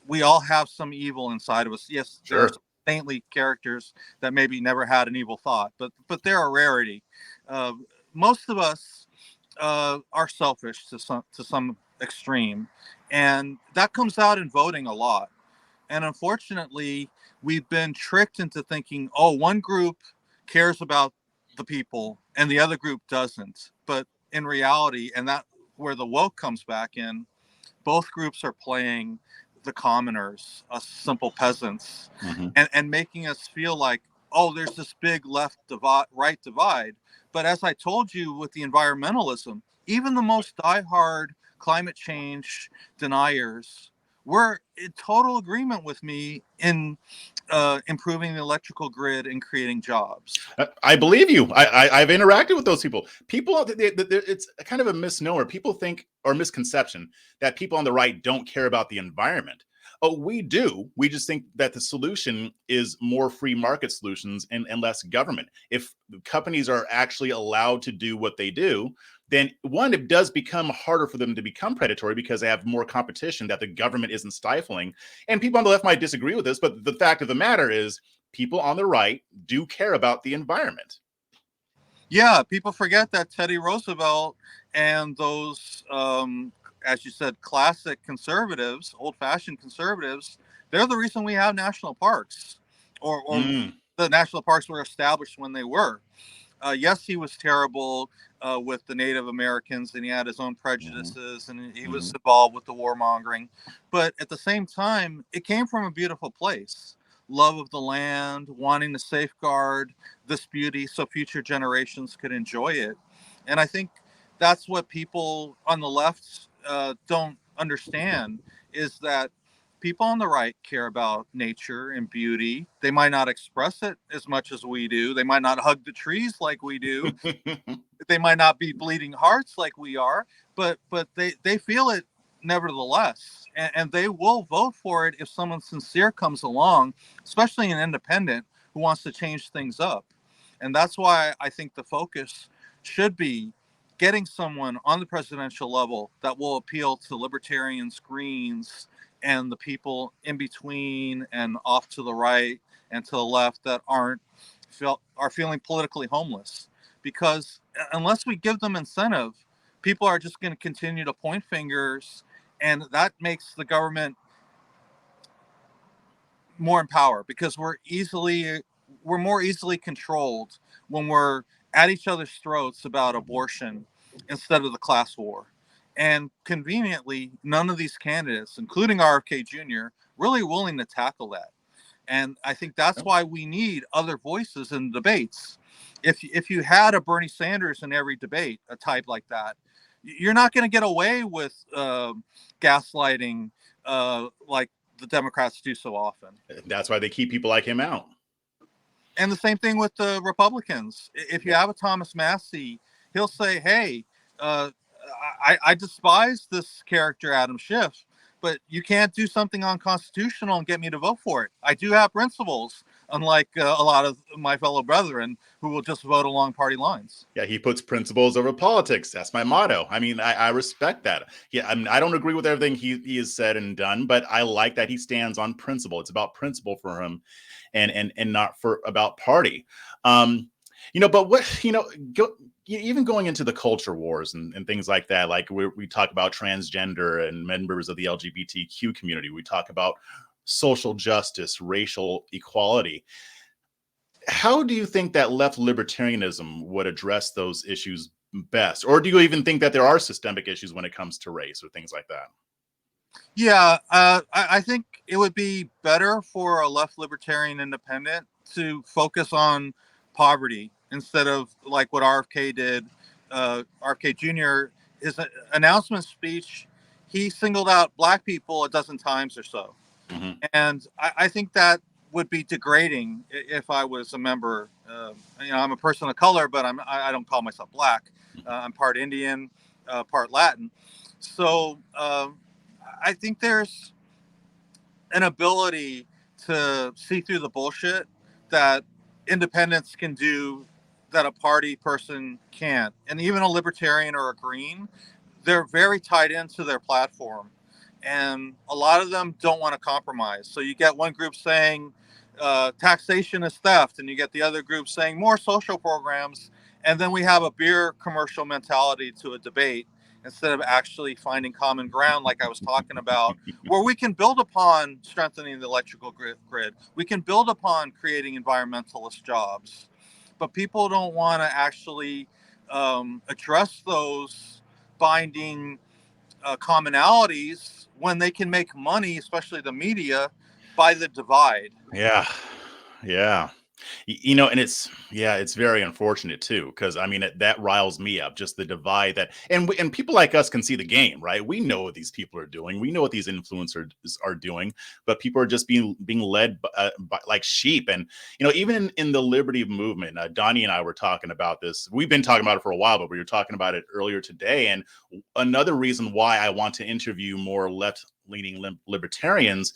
We all have some evil inside of us. Yes, there are sure. some saintly characters that maybe never had an evil thought, but they're a rarity. Uh, Most of us are selfish to some extreme, and that comes out in voting a lot. And unfortunately, we've been tricked into thinking, oh, one group cares about the people and the other group doesn't. But in reality, and that where the woke comes back in, both groups are playing the commoners, us simple peasants, Hmm. and making us feel like, oh, there's this big left divide, right divide. But as I told you with the environmentalism, even the most diehard climate change deniers were in total agreement with me in improving the electrical grid and creating jobs. I believe you. I've interacted with those people. People, it's kind of a misnomer. People think, or misconception, that people on the right don't care about the environment. Oh, we do. We just think that the solution is more free market solutions and less government. If companies are actually allowed to do what they do, then one, it does become harder for them to become predatory because they have more competition that the government isn't stifling. And people on the left might disagree with this, but the fact of the matter is, people on the right do care about the environment. Yeah, people forget that Teddy Roosevelt and those, as you said, classic conservatives, old-fashioned conservatives, they're the reason we have national parks, or Mm, the national parks were established when they were. Yes, he was terrible with the Native Americans, and he had his own mhm, prejudices, and he was mhm. involved with the warmongering. But at the same time, it came from a beautiful place, love of the land, wanting to safeguard this beauty so future generations could enjoy it. And I think that's what people on the left don't understand, is that people on the right care about nature and beauty. They might not express it as much as we do. They might not hug the trees like we do. They might not be bleeding hearts like we are, but they feel it nevertheless, and they will vote for it if someone sincere comes along, especially an independent who wants to change things up. And that's why I think the focus should be getting someone on the presidential level that will appeal to libertarians, greens, and the people in between and off to the right and to the left that are feeling politically homeless. Because unless we give them incentive, people are just going to continue to point fingers, and that makes the government more in power because we're more easily controlled when we're at each other's throats about abortion instead of the class war. And conveniently, none of these candidates, including RFK Jr., really willing to tackle that. And I think that's why we need other voices in debates. If you had a Bernie Sanders in every debate, a type like that, you're not going to get away with gaslighting like the Democrats do so often. That's why they keep people like him out. And the same thing with the Republicans. If you Yeah. have a Thomas Massey, he'll say, "Hey, uh, I despise this character Adam Schiff, but you can't do something unconstitutional and get me to vote for it. I do have principles, unlike a lot of my fellow brethren who will just vote along party lines." Yeah, he puts principles over politics. That's my motto. I mean, I respect that. Yeah, I mean, I don't agree with everything he has said and done, but I like that he stands on principle. It's about principle for him, and not for about party. Um, but what go. even going into the culture wars and things like that, like we talk about transgender and members of the LGBTQ community, we talk about social justice, racial equality. How do you think that left libertarianism would address those issues best? Or do you even think that there are systemic issues when it comes to race or things like that? Yeah, I think it would be better for a left libertarian independent to focus on poverty instead of like what RFK did. RFK Jr., his announcement speech, he singled out black people a dozen times or so. Mm-hmm. And I think that would be degrading if I was a member. I'm a person of color, but I don't call myself black. I'm part Indian, part Latin. So I think there's an ability to see through the bullshit that independents can do that a party person can't. And even a libertarian or a green, they're very tied into their platform. And a lot of them don't want to compromise. So you get one group saying taxation is theft, and you get the other group saying more social programs. And then we have a beer commercial mentality to a debate instead of actually finding common ground, like I was talking about, where we can build upon strengthening the electrical grid. We can build upon creating environmentalist jobs. But people don't want to actually address those binding commonalities when they can make money, especially the media, by the divide. Yeah. Yeah. And it's very unfortunate too, because I mean that riles me up, just the divide that, and people like us can see the game, right? We know what these people are doing, we know what these influencers are doing, but people are just being led by like sheep. And even in the liberty movement, Donnie and I were talking about this. We've been talking about it for a while, but we were talking about it earlier today. And another reason why I want to interview more left-leaning libertarians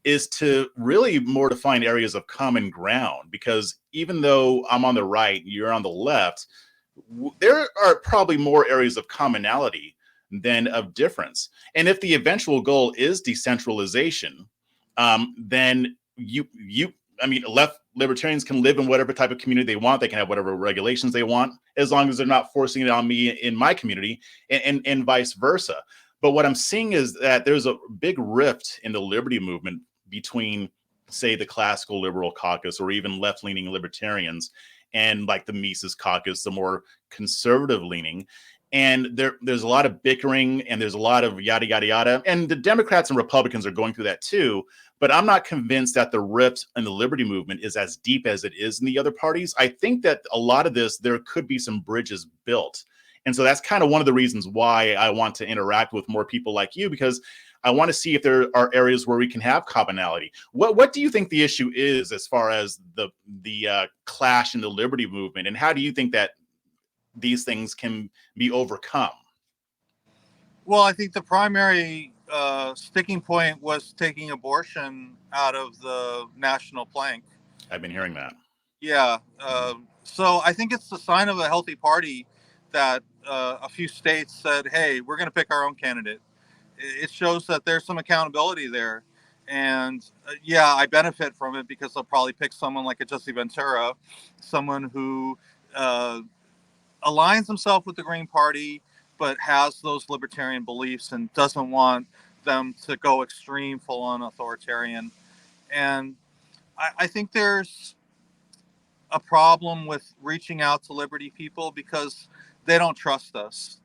is to really more to find areas of common ground, because even though I'm on the right, you're on the left, there are probably more areas of commonality than of difference. And if the eventual goal is decentralization, then I mean, left libertarians can live in whatever type of community they want. They can have whatever regulations they want, as long as they're not forcing it on me in my community, and vice versa. But what I'm seeing is that there's a big rift in the liberty movement between, say, the classical liberal caucus or even left-leaning libertarians and like the Mises caucus, the more conservative leaning. And there's a lot of bickering and there's a lot of yada, yada, yada. And the Democrats and Republicans are going through that too. But I'm not convinced that the rift in the liberty movement is as deep as it is in the other parties. I think that a lot of this, there could be some bridges built. And so that's kind of one of the reasons why I want to interact with more people like you, because I want to see if there are areas where we can have commonality. What do you think the issue is as far as the clash in the liberty movement, and how do you think that these things can be overcome? Well, I think the primary sticking point was taking abortion out of the national plank. I've been hearing that. Yeah. So I think it's the sign of a healthy party that a few states said, hey, we're going to pick our own candidate. It shows that there's some accountability there. And yeah, I benefit from it because they'll probably pick someone like a Jesse Ventura, someone who aligns himself with the Green Party, but has those libertarian beliefs and doesn't want them to go extreme, full on authoritarian. And I think there's a problem with reaching out to liberty people because they don't trust us.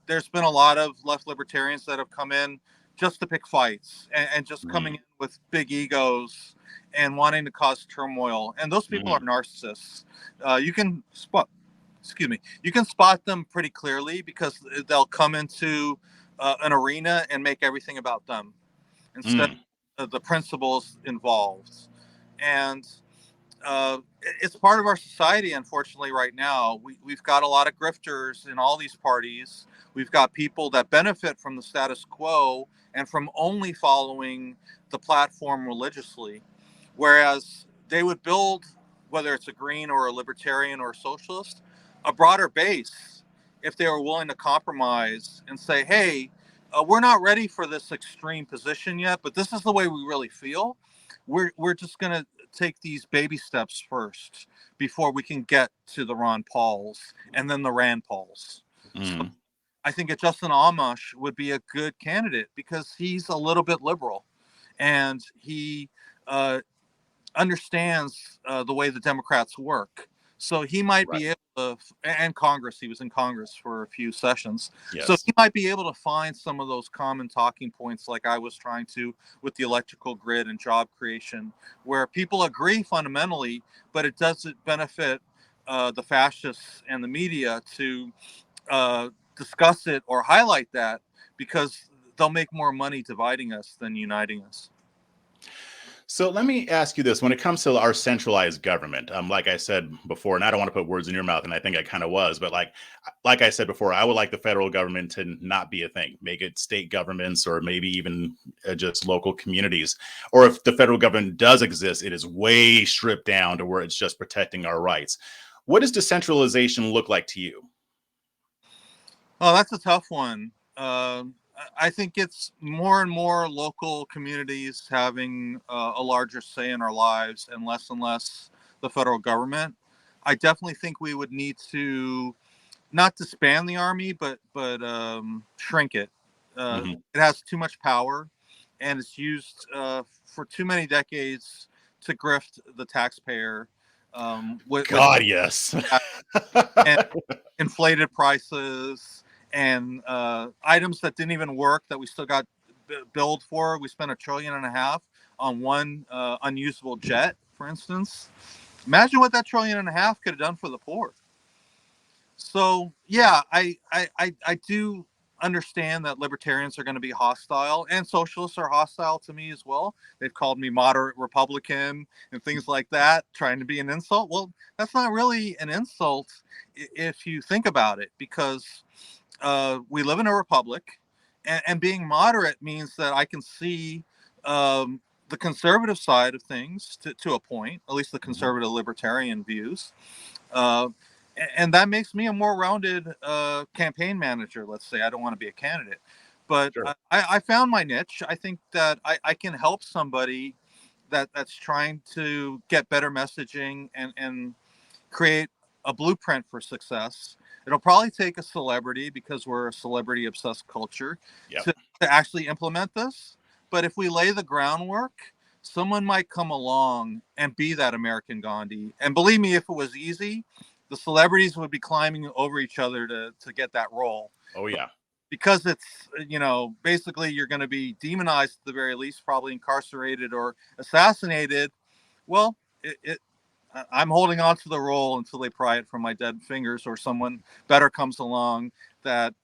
There's been a lot of left libertarians that have come in just to pick fights and just coming in with big egos and wanting to cause turmoil. And those people are narcissists. You can spot, you can spot them pretty clearly because they'll come into an arena and make everything about them instead of the principles involved. And it's part of our society, unfortunately, right now. We've got a lot of grifters in all these parties. We've got people that benefit from the status quo and from only following the platform religiously, whereas they would build, whether it's a green or a libertarian or a socialist, a broader base if they were willing to compromise and say, hey, we're not ready for this extreme position yet, but this is the way we really feel. We're just going to take these baby steps first before we can get to the Ron Pauls and then the Rand Pauls. So Mm. I think that Justin Amash would be a good candidate because he's a little bit liberal, and he uh, understands the way the Democrats work. So he might Right. be able to, and Congress, he was in Congress for a few sessions. So Yes. he might be able to find some of those common talking points, like I was trying to with the electrical grid and job creation, where people agree fundamentally, but it doesn't benefit the fascists and the media to discuss it or highlight that, because they'll make more money dividing us than uniting us. So let me ask you this: when it comes to our centralized government, like I said before, and I don't want to put words in your mouth, and I think I kind of was, but like I said before, I would like the federal government to not be a thing. Make it state governments, or maybe even just local communities. Or if the federal government does exist, it is way stripped down to where it's just protecting our rights. What does decentralization look like to you? Oh, that's a tough one. I think it's more and more local communities having a larger say in our lives, and less the federal government. I definitely think we would need to not disband the army, but shrink it. Hmm. It has too much power, and it's used for too many decades to grift the taxpayer with God, yes. and inflated prices and items that didn't even work that we still got billed for. We spent $1.5 trillion on one unusable jet, for instance. Imagine what that $1.5 trillion could have done for the poor. So yeah, I do understand that libertarians are going to be hostile, and socialists are hostile to me as well. They've called me moderate Republican and things like that, trying to be an insult. Well, that's not really an insult if you think about it, because we live in a republic, and being moderate means that I can see the conservative side of things to a point, at least the Mhm. conservative libertarian views. Uh, and that makes me a more rounded campaign manager. Let's say I don't want to be a candidate, but Sure. I found my niche. I think that I can help somebody that's trying to get better messaging and create a blueprint for success. It'll probably take a celebrity, because we're a celebrity obsessed culture, Yep. to actually implement this. But if we lay the groundwork, someone might come along and be that American Gandhi. And believe me, if it was easy, the celebrities would be climbing over each other to get that role. Oh yeah. Because it's, basically you're going to be demonized at the very least, probably incarcerated or assassinated. Well, I'm holding on to the role until they pry it from my dead fingers, or someone better comes along that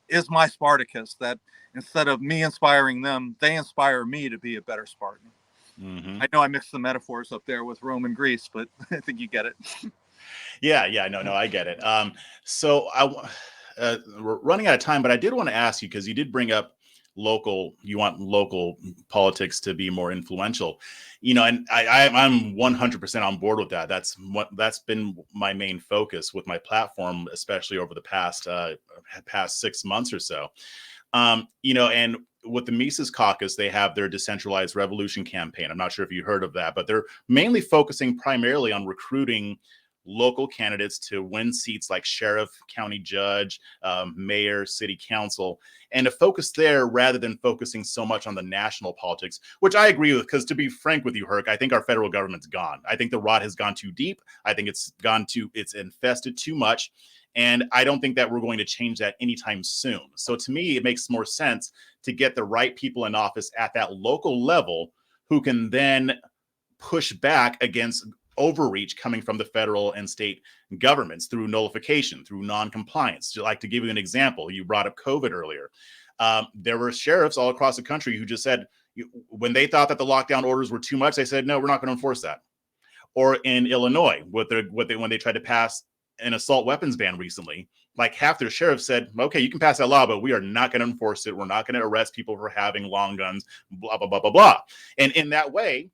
is my Spartacus. That instead of me inspiring them, they inspire me to be a better Spartan. Hmm. I know I mixed the metaphors up there with Rome and Greece, but I think you get it. Yeah, yeah, no, I get it. So we're running out of time, but I did want to ask you, because you did bring up local. You want local politics to be more influential, and I'm 100% on board with that. That's been my main focus with my platform, especially over the past 6 months or so. And with the Mises Caucus, they have their decentralized revolution campaign. I'm not sure if you heard of that, but they're mainly focusing primarily on recruiting local candidates to win seats like sheriff, county judge, mayor, city council, and to focus there rather than focusing so much on the national politics, which I agree with. Because to be frank with you, Herc, I think our federal government's gone. I think the rot has gone too deep. I think it's infested too much. And I don't think that we're going to change that anytime soon. So to me, it makes more sense to get the right people in office at that local level, who can then push back against overreach coming from the federal and state governments through nullification, through non-compliance. Like, to give you an example, you brought up COVID earlier. There were sheriffs all across the country who just said, when they thought that the lockdown orders were too much, they said, no, we're not going to enforce that. Or in Illinois, when they tried to pass an assault weapons ban recently, like half their sheriffs said, okay, you can pass that law, but we are not going to enforce it. We're not going to arrest people for having long guns, blah, blah, blah, blah, blah. And in that way,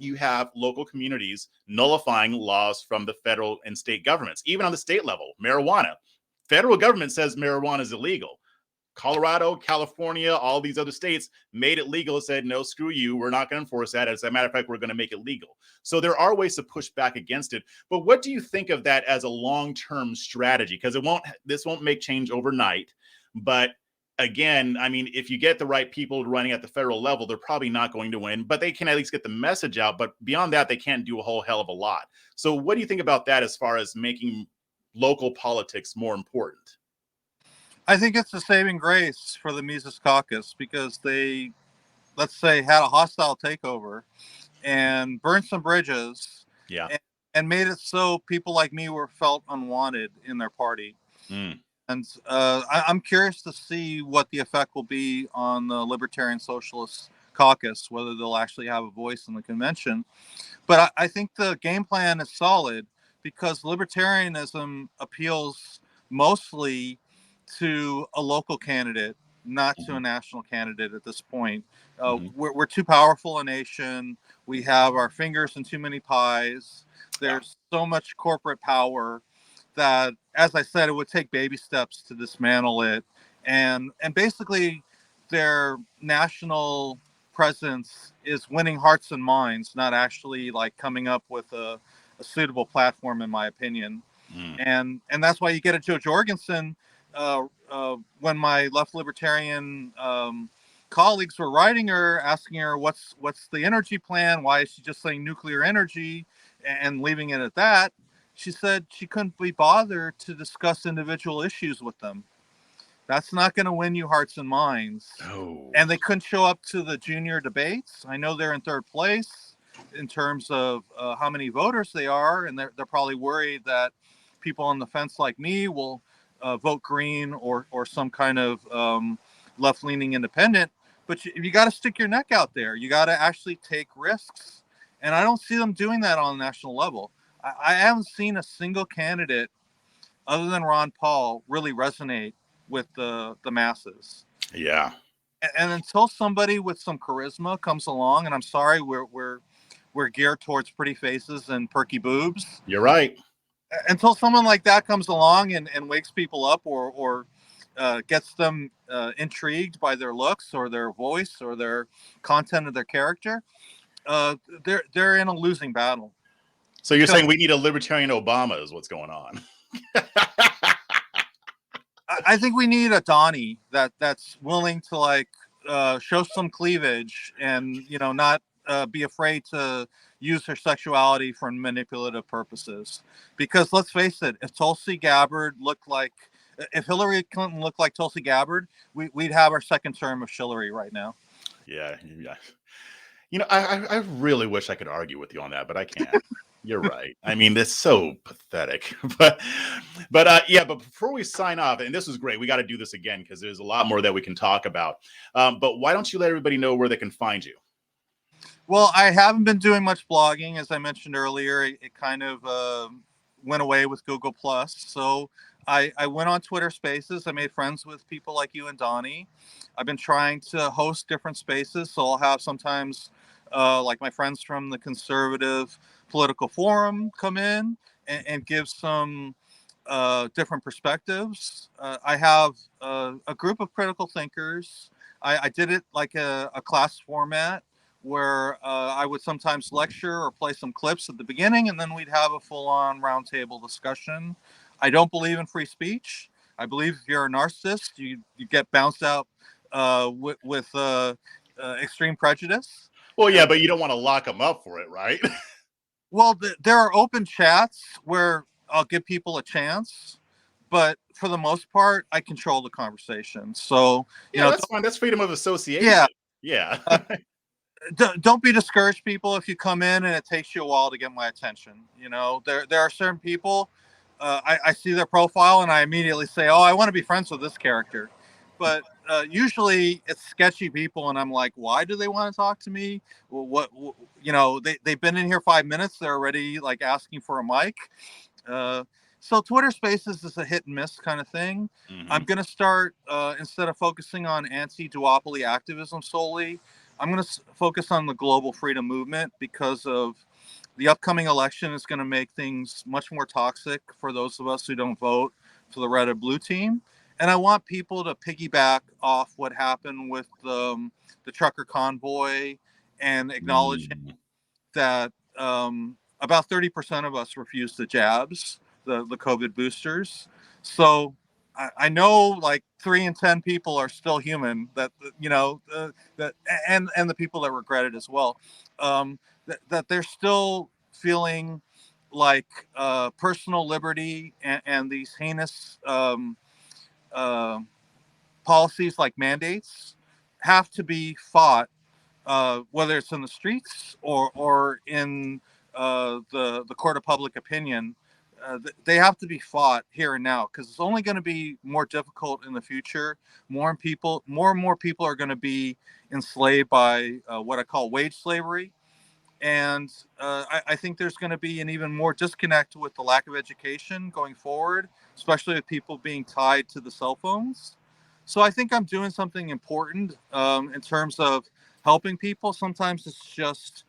you have local communities nullifying laws from the federal and state governments. Even on the state level, marijuana, federal government says marijuana is illegal. Colorado, California, all these other states made it legal and said, no, screw you. We're not going to enforce that. As a matter of fact, we're going to make it legal. So there are ways to push back against it. But what do you think of that as a long-term strategy? Because this won't make change overnight. But again, I mean, if you get the right people running at the federal level, they're probably not going to win, but they can at least get the message out. But beyond that, they can't do a whole hell of a lot. So what do you think about that as far as making local politics more important? I think it's a saving grace for the Mises Caucus because they, let's say, had a hostile takeover and burned some bridges, Yeah. and made it so people like me were felt unwanted in their party. Mm. And I'm curious to see what the effect will be on the Libertarian Socialist Caucus, whether they'll actually have a voice in the convention. But I think the game plan is solid because libertarianism appeals mostly to a local candidate, not to a national candidate at this point. We're too powerful a nation. We have our fingers in too many pies. There's so much corporate power that, as I said, it would take baby steps to dismantle it. And basically, their national presence is winning hearts and minds, not actually like coming up with a suitable platform, in my opinion. And that's why you get a Joe Jorgensen. When my left libertarian colleagues were writing her, asking her what's the energy plan, why is she just saying nuclear energy and leaving it at that, she said she couldn't be bothered to discuss individual issues with them. That's not going to win you hearts and minds. Oh. And they couldn't show up to the junior debates. I know they're in third place in terms of how many voters they are, and they're probably worried that people on the fence like me will vote green or some kind of left-leaning independent. But you got to stick your neck out there. You got to actually take risks. And I don't see them doing that on a national level. I haven't seen a single candidate other than Ron Paul really resonate with the masses. Yeah. And until somebody with some charisma comes along, and I'm sorry, we're geared towards pretty faces and perky boobs. You're right. Until someone like that comes along and wakes people up or gets them intrigued by their looks or their voice or their content of their character, they're in a losing battle. So you're saying we need a libertarian Obama is what's going on. I think we need a Donnie that's willing to like show some cleavage and not be afraid to use her sexuality for manipulative purposes. Because let's face it, if Hillary Clinton looked like Tulsi Gabbard, we'd have our second term of Shillery right now. Yeah. I really wish I could argue with you on that, but I can't. You're right. I mean, that's so pathetic. But before we sign off, and this was great, we got to do this again because there's a lot more that we can talk about. But why don't you let everybody know where they can find you? Well, I haven't been doing much blogging, as I mentioned earlier. It kind of went away with Google Plus. So I went on Twitter Spaces. I made friends with people like you and Donnie. I've been trying to host different spaces. So I'll have sometimes like my friends from the Conservative Political Forum come in and give some different perspectives. I have a group of critical thinkers. I did it like a class format where I would sometimes lecture or play some clips at the beginning, and then we'd have a full-on roundtable discussion. I don't believe in free speech. I believe if you're a narcissist, you get bounced out with extreme prejudice. Well, yeah, but you don't want to lock them up for it, right? Well, there are open chats where I'll give people a chance, but for the most part, I control the conversation. So, that's fine. That's freedom of association. Yeah. Don't be discouraged, people, if you come in and it takes you a while to get my attention. There are certain people, I see their profile and I immediately say, oh, I want to be friends with this character. But usually it's sketchy people, and I'm like, why do they want to talk to me? Well, they've been in here 5 minutes. They're already like asking for a mic. So Twitter Spaces is a hit and miss kind of thing. Mm-hmm. I'm going to start, instead of focusing on anti-duopoly activism solely, I'm going to focus on the global freedom movement because of the upcoming election is going to make things much more toxic for those of us who don't vote for the red or blue team. and I want people to piggyback off what happened with the trucker convoy and acknowledging that about 30% of us refused the jabs, the COVID boosters. So I know like 3 in 10 people are still human. That that and the people that regret it as well. That they're still feeling like personal liberty and these heinous uh, policies like mandates have to be fought, whether it's in the streets or in the court of public opinion. They have to be fought here and now, because it's only going to be more difficult in the future. More and more people are going to be enslaved by what I call wage slavery, and I think there's going to be an even more disconnect with the lack of education going forward, especially with people being tied to the cell phones. So I think I'm doing something important in terms of helping people. Sometimes it's just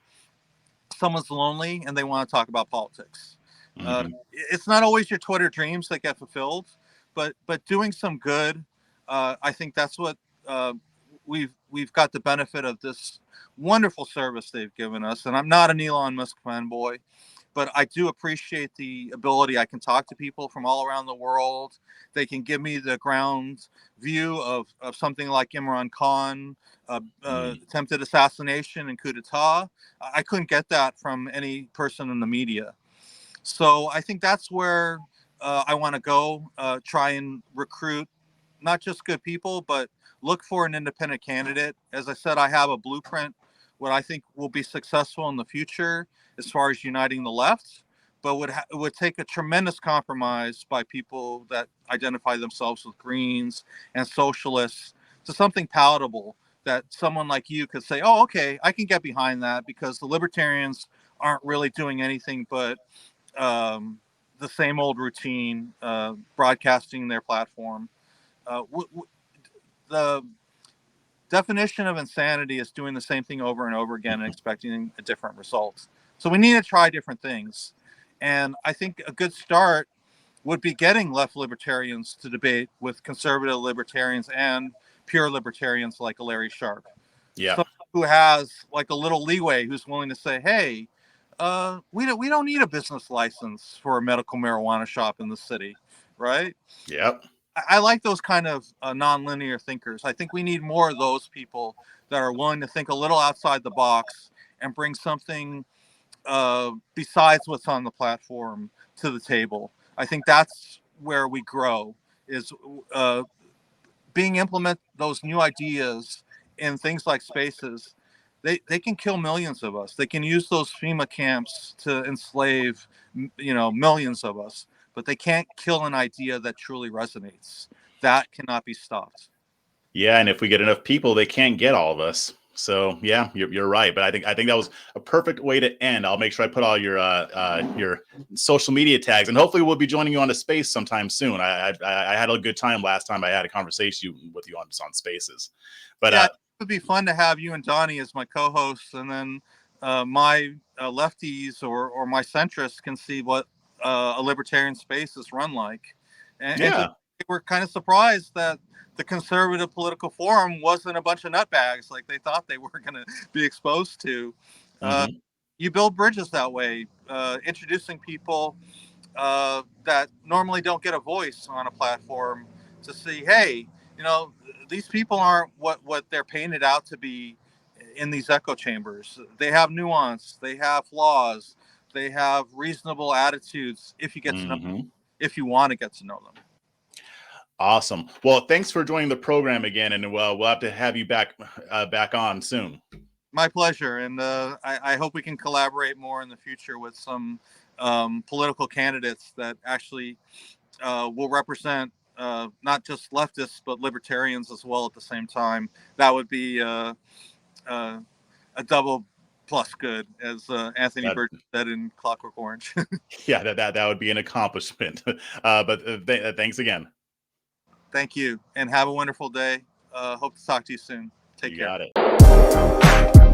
someone's lonely and they want to talk about politics. It's not always your Twitter dreams that get fulfilled, but doing some good. I think that's what we've got the benefit of this wonderful service they've given us. And I'm not an Elon Musk fanboy, but I do appreciate the ability. I can talk to people from all around the world. They can give me the ground view of something like Imran Khan, attempted assassination and coup d'etat. I couldn't get that from any person in the media. So I think that's where I want to go, try and recruit not just good people, but look for an independent candidate. As I said, I have a blueprint, what I think will be successful in the future as far as uniting the left, but it would take a tremendous compromise by people that identify themselves with Greens and socialists to something palatable that someone like you could say, oh, okay, I can get behind that, because the libertarians aren't really doing anything but the same old routine, broadcasting their platform. The definition of insanity is doing the same thing over and over again and expecting a different result. So we need to try different things. And I think a good start would be getting left libertarians to debate with conservative libertarians and pure libertarians like a Larry Sharp. Yeah. Someone who has like a little leeway, who's willing to say, hey, we don't need a business license for a medical marijuana shop in the city, right? Yep. I like those kind of non-linear thinkers. I think we need more of those people that are willing to think a little outside the box and bring something besides what's on the platform to the table. I think that's where we grow, is being implement those new ideas in things like spaces. They can kill millions of us. They can use those FEMA camps to enslave, millions of us, but they can't kill an idea that truly resonates. That cannot be stopped. Yeah, and if we get enough people, they can't get all of us. So yeah, you're right. But I think that was a perfect way to end. I'll make sure I put all your social media tags, and hopefully we'll be joining you on a space sometime soon. I had a good time last time I had a conversation with you on Spaces. But yeah, it would be fun to have you and Donnie as my co-hosts, and then my lefties or my centrists can see what a libertarian space is run like. And yeah, we're kind of surprised that the conservative political forum wasn't a bunch of nutbags like they thought they were going to be exposed to. You build bridges that way, introducing people that normally don't get a voice on a platform to see, hey, these people aren't what they're painted out to be in these echo chambers. They have nuance, they have flaws, they have reasonable attitudes if you get to know them, if you want to get to know them. Awesome. Well, thanks for joining the program again, and we'll have to have you back on soon. My pleasure, and I hope we can collaborate more in the future with some political candidates that actually will represent not just leftists but libertarians as well at the same time. That would be a double plus good, as Anthony Bird said in Clockwork Orange. Yeah, that would be an accomplishment. But thanks again. Thank you, and have a wonderful day. Hope to talk to you soon. Take care. Got it.